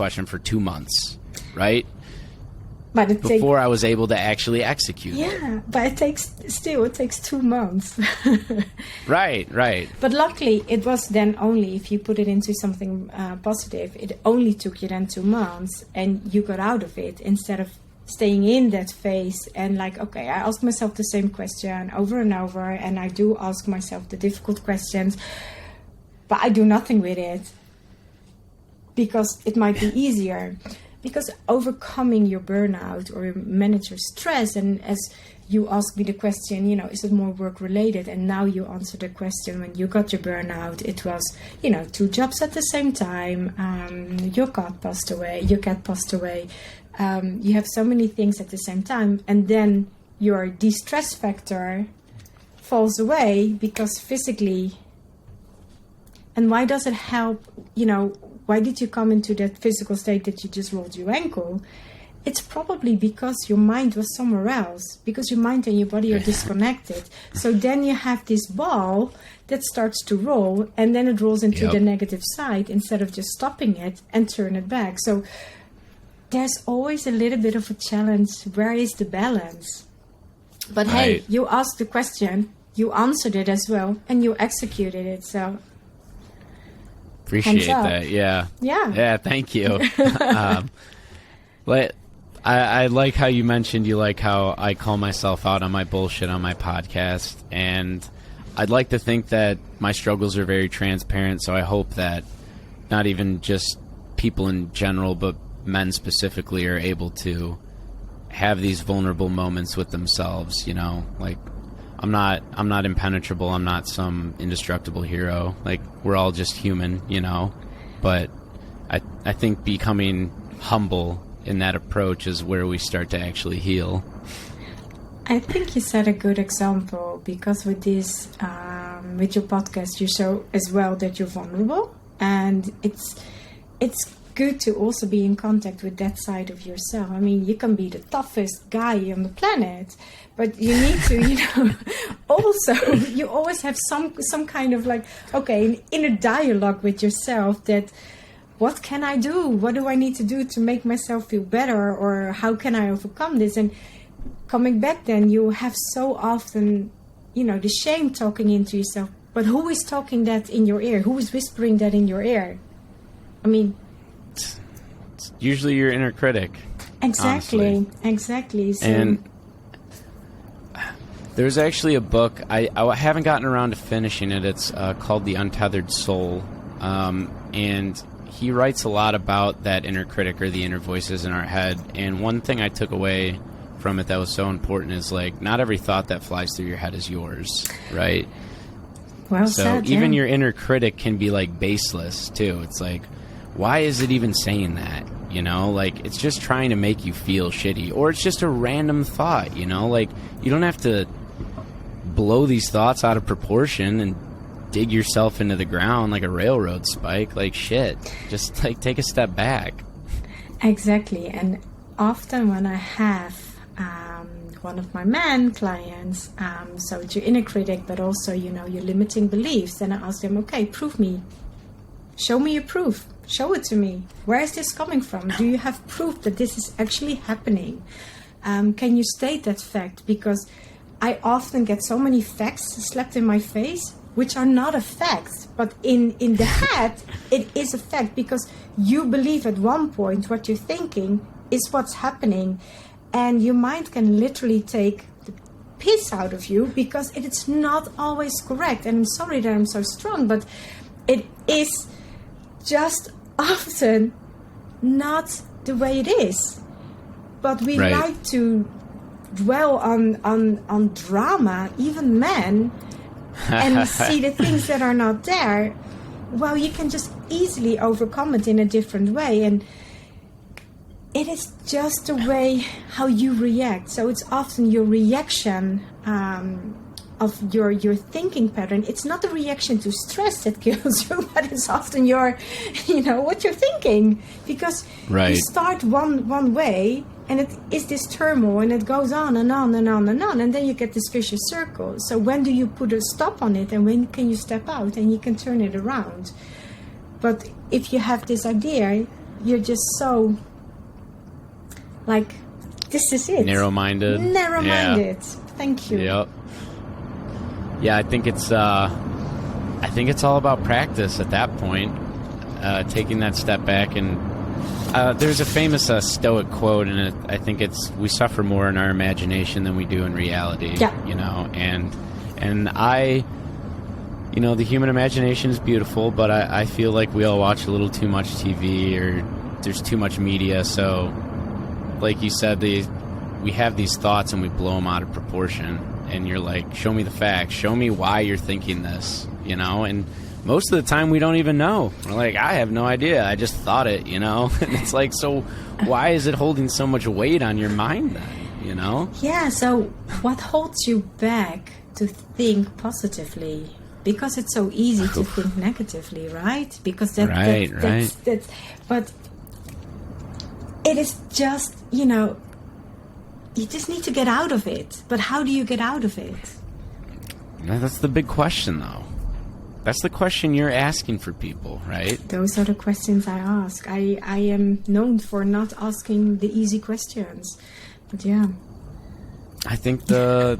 question for 2 months, right? But before I was able to actually execute it. Yeah, but it takes 2 months. Right. But luckily, it was then only, if you put it into something positive, it only took you then 2 months and you got out of it instead of staying in that phase and like, okay, I ask myself the same question over and over, and I do ask myself the difficult questions, but I do nothing with it because it might be easier. Because overcoming your burnout or manage your stress, and as you asked me the question, is it more work related? And now you answer the question, when you got your burnout, it was, 2 jobs at the same time. Your cat passed away. You have so many things at the same time. And then your de-stress factor falls away because physically. And why does it help, why did you come into that physical state that you just rolled your ankle? It's probably because your mind was somewhere else, because your mind and your body are disconnected. So then you have this ball that starts to roll, and then it rolls into the negative side instead of just stopping it and turn it back. So there's always a little bit of a challenge. Where is the balance? But hey, you asked the question, you answered it as well, and you executed it. So appreciate that. Yeah, thank you. But I like how you mentioned you like how I call myself out on my bullshit on my podcast, and I'd like to think that my struggles are very transparent, so I hope that not even just people in general but men specifically are able to have these vulnerable moments with themselves. Like I'm not impenetrable. I'm not some indestructible hero. Like, we're all just human, But I think becoming humble in that approach is where we start to actually heal. I think you set a good example, because with this, with your podcast, you show as well that you're vulnerable, and it's good to also be in contact with that side of yourself. I mean, you can be the toughest guy on the planet, but you need to, also, you always have some kind of like, okay, an inner dialogue with yourself that, what can I do? What do I need to do to make myself feel better? Or how can I overcome this? And coming back then, you have so often, the shame talking into yourself. But who is talking that in your ear? Who is whispering that in your ear? I mean, it's usually your inner critic. Exactly. So, and there's actually a book, I haven't gotten around to finishing it. It's called The Untethered Soul. And he writes a lot about that inner critic, or the inner voices in our head. And one thing I took away from it that was so important is, like, not every thought that flies through your head is yours, right? Well so said, even your inner critic can be like baseless too. It's like, why is it even saying that? Like, it's just trying to make you feel shitty, or it's just a random thought, like, you don't have to blow these thoughts out of proportion and dig yourself into the ground like a railroad spike. Like, shit, just like take a step back. Exactly. And often when I have one of my man clients, so it's your inner critic, but also, your limiting beliefs, then I ask them, okay, prove me. Show me your proof. Show it to me. Where is this coming from? Do you have proof that this is actually happening? Can you state that fact? Because I often get so many facts slapped in my face, which are not a fact, but in the head, it is a fact, because you believe at one point what you're thinking is what's happening, and your mind can literally take the piss out of you because it's not always correct. And I'm sorry that I'm so strong, but it is just often not the way it is. But we like to dwell on drama, even men, and see the things that are not there. Well, you can just easily overcome it in a different way, and it is just the way how you react. So it's often your reaction of your thinking pattern. It's not the reaction to stress that kills you, but it's often your, what you're thinking. Because you start one way, And it is this turmoil, and it goes on and on and on and on, and then you get this vicious circle. So when do you put a stop on it, and when can you step out and you can turn it around? But if you have this idea, you're just so like, this is it. Narrow-minded. Narrow-minded. Yeah. Thank you. Yep. Yeah, I think it's all about practice at that point. Taking that step back, and there's a famous Stoic quote, and I think it's, we suffer more in our imagination than we do in reality. Yeah. You know, and I, you know, the human imagination is beautiful, but I feel like we all watch a little too much TV, or there's too much media. So, like you said, we have these thoughts and we blow them out of proportion. And you're like, show me the facts. Show me why you're thinking this, you know? And most of the time we don't even know. We're like, I have no idea. I just thought it, you know? And it's like, so why is it holding so much weight on your mind then, you know? Yeah, so what holds you back to think positively? Because it's so easy to think negatively, right? Because that's but it is just, you know, you just need to get out of it. But how do you get out of it? That's the big question, though. That's the question you're asking for people, right? Those are the questions I ask. I am known for not asking the easy questions. But yeah. I think the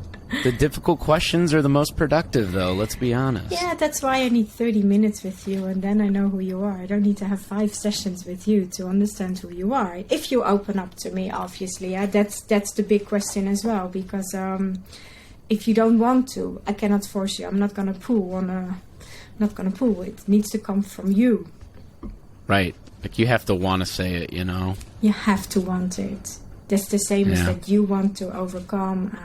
difficult questions are the most productive, though. Let's be honest. Yeah, that's why I need 30 minutes with you, and then I know who you are. I don't need to have 5 sessions with you to understand who you are. If you open up to me, obviously, yeah, that's the big question as well. Because if you don't want to, I cannot force you. I'm not gonna pull It needs to come from you. Right. Like, you have to want to say it, you know? You have to want it. That's the same as that you want to overcome,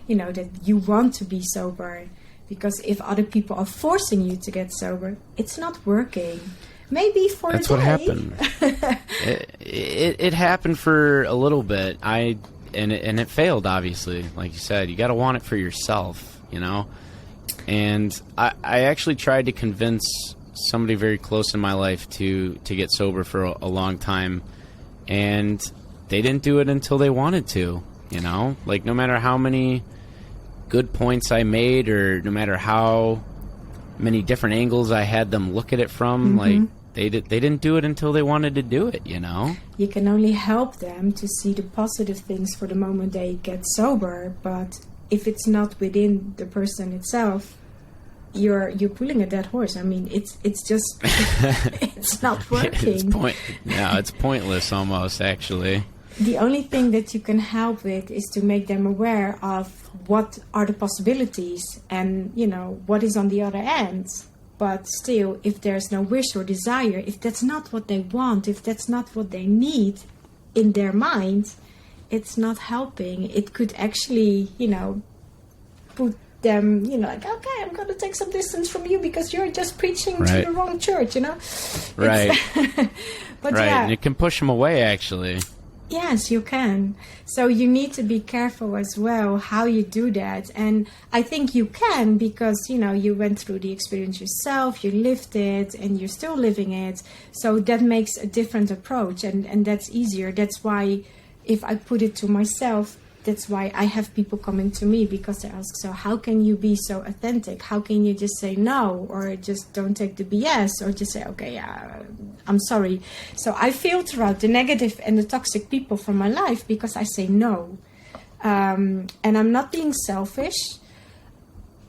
you know, that you want to be sober. Because if other people are forcing you to get sober, it's not working. Maybe for That's a day. What happened. It happened for a little bit. And it failed, obviously. Like you said, you got to want it for yourself, you know? And I actually tried to convince somebody very close in my life to get sober for a long time. And they didn't do it until they wanted to, you know? Like, no matter how many good points I made, or no matter how many different angles I had them look at it from, like, they didn't do it until they wanted to do it, you know? You can only help them to see the positive things for the moment they get sober, but if it's not within the person itself, you're pulling a dead horse. I mean, it's just it's not working. It's pointless almost, actually. The only thing that you can help with is to make them aware of what are the possibilities and, you know, what is on the other end. But still, if there's no wish or desire, if that's not what they want, if that's not what they need in their mind, it's not helping. It could actually, you know, put them, you know, like, okay, I'm going to take some distance from you because you're just preaching to the wrong church, you know? Right. But right, yeah. and it can push them away, actually. Yes, you can. So you need to be careful as well how you do that. And I think you can because, you know, you went through the experience yourself, you lived it, and you're still living it. So that makes a different approach, and that's easier. That's why if I put it to myself, that's why I have people coming to me because they ask, so how can you be so authentic? How can you just say no, or just don't take the BS, or just say, okay, I'm sorry. So I filter out the negative and the toxic people from my life because I say no. And I'm not being selfish,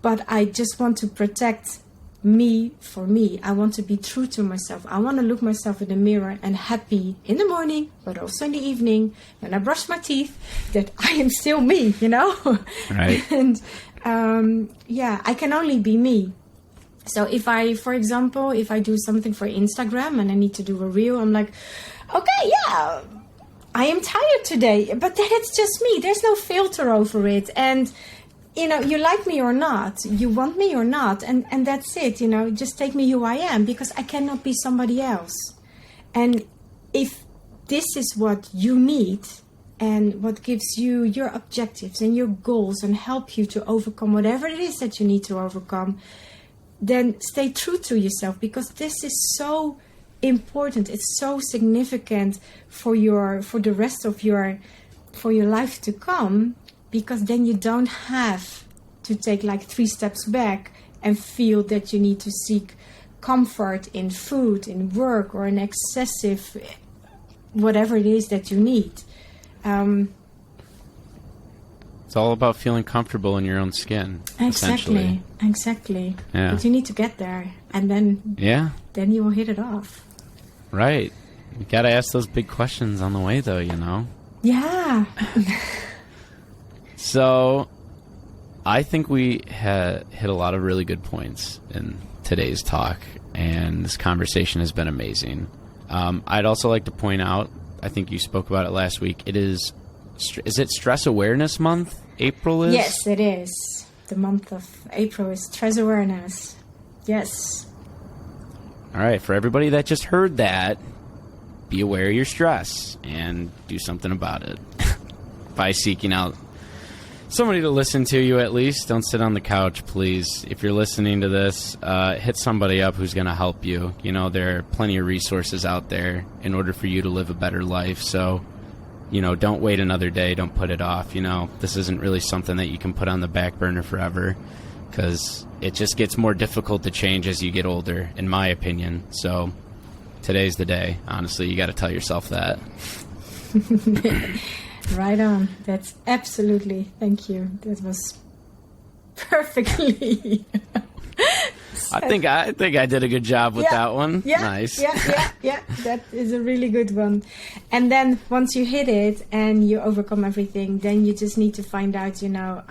but I just want to protect me for me. I want to be true to myself. I want to look myself in the mirror and happy in the morning, but also in the evening when I brush my teeth, that I am still me, you know? Right. And I can only be me. So if I, for example, if I do something for Instagram and I need to do a reel, I'm like, okay, yeah, I am tired today, but then it's just me. There's no filter over it. And you know, you like me or not, you want me or not, and that's it, you know, just take me who I am, because I cannot be somebody else. And if this is what you need, and what gives you your objectives and your goals, and help you to overcome whatever it is that you need to overcome, then stay true to yourself, because this is so important, it's so significant for the rest of your for your life to come, because then you don't have to take like 3 steps back and feel that you need to seek comfort in food, in work, or in excessive whatever it is that you need. It's all about feeling comfortable in your own skin. Exactly. Yeah. But you need to get there, and then you will hit it off. Right. You got to ask those big questions on the way, though, you know? Yeah. So, I think we hit a lot of really good points in today's talk, and this conversation has been amazing. I'd also like to point out, I think you spoke about it last week, is it Stress Awareness Month? April is? Yes, it is. The month of April is Stress Awareness. Yes. All right, for everybody that just heard that, be aware of your stress and do something about it by seeking out somebody to listen to you at least. Don't sit on the couch, please. If you're listening to this, hit somebody up who's going to help you. You know, there are plenty of resources out there in order for you to live a better life. So, you know, don't wait another day. Don't put it off. You know, this isn't really something that you can put on the back burner forever, because it just gets more difficult to change as you get older, in my opinion. So today's the day. Honestly, you got to tell yourself that. Right on. That's absolutely. Thank you. That was perfectly. I think I did a good job with that one. Yeah, Nice. Yeah. That is a really good one. And then once you hit it and you overcome everything, then you just need to find out, you know,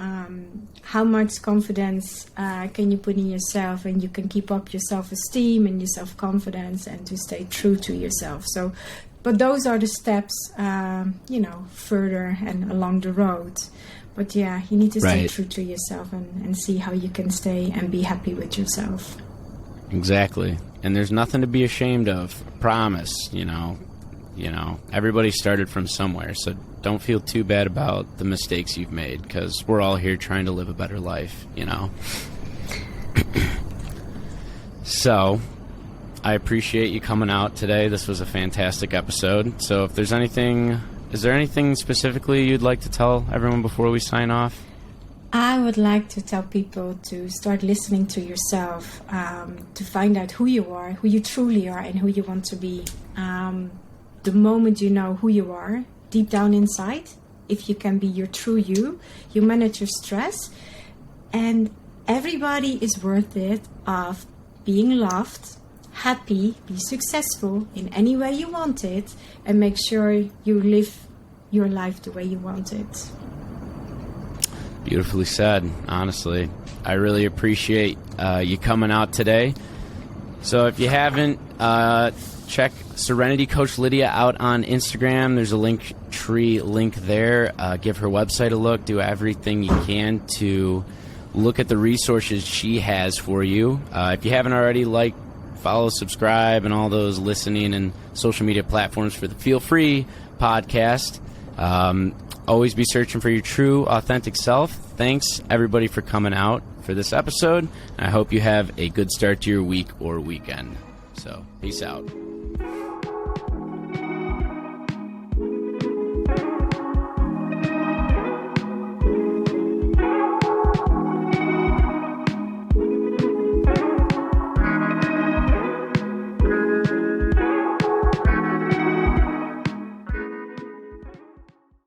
how much confidence can you put in yourself, and you can keep up your self-esteem and your self-confidence, and to stay true to yourself. So, but those are the steps, you know, further and along the road. But yeah, you need to stay true to yourself and see how you can stay and be happy with yourself. Exactly. And there's nothing to be ashamed of. I promise, you know, everybody started from somewhere. So don't feel too bad about the mistakes you've made, because we're all here trying to live a better life, you know. So I appreciate you coming out today. This was a fantastic episode. So if there's anything... Is there anything specifically you'd like to tell everyone before we sign off? I would like to tell people to start listening to yourself, to find out who you are, who you truly are, and who you want to be. The moment you know who you are, deep down inside, if you can be your true you manage your stress, and everybody is worth it of being loved, happy, be successful in any way you want it, and make sure you live your life the way you want it. Beautifully said, honestly. I really appreciate you coming out today. So if you haven't, check Serenity Coach Lydia out on Instagram. There's a Linktree link there. Give her website a look. Do everything you can to look at the resources she has for you. If you haven't already, follow, subscribe, and all those listening and social media platforms for the Feel Free podcast. Always be searching for your true, authentic self. Thanks, everybody, for coming out for this episode. I hope you have a good start to your week or weekend. So, peace out.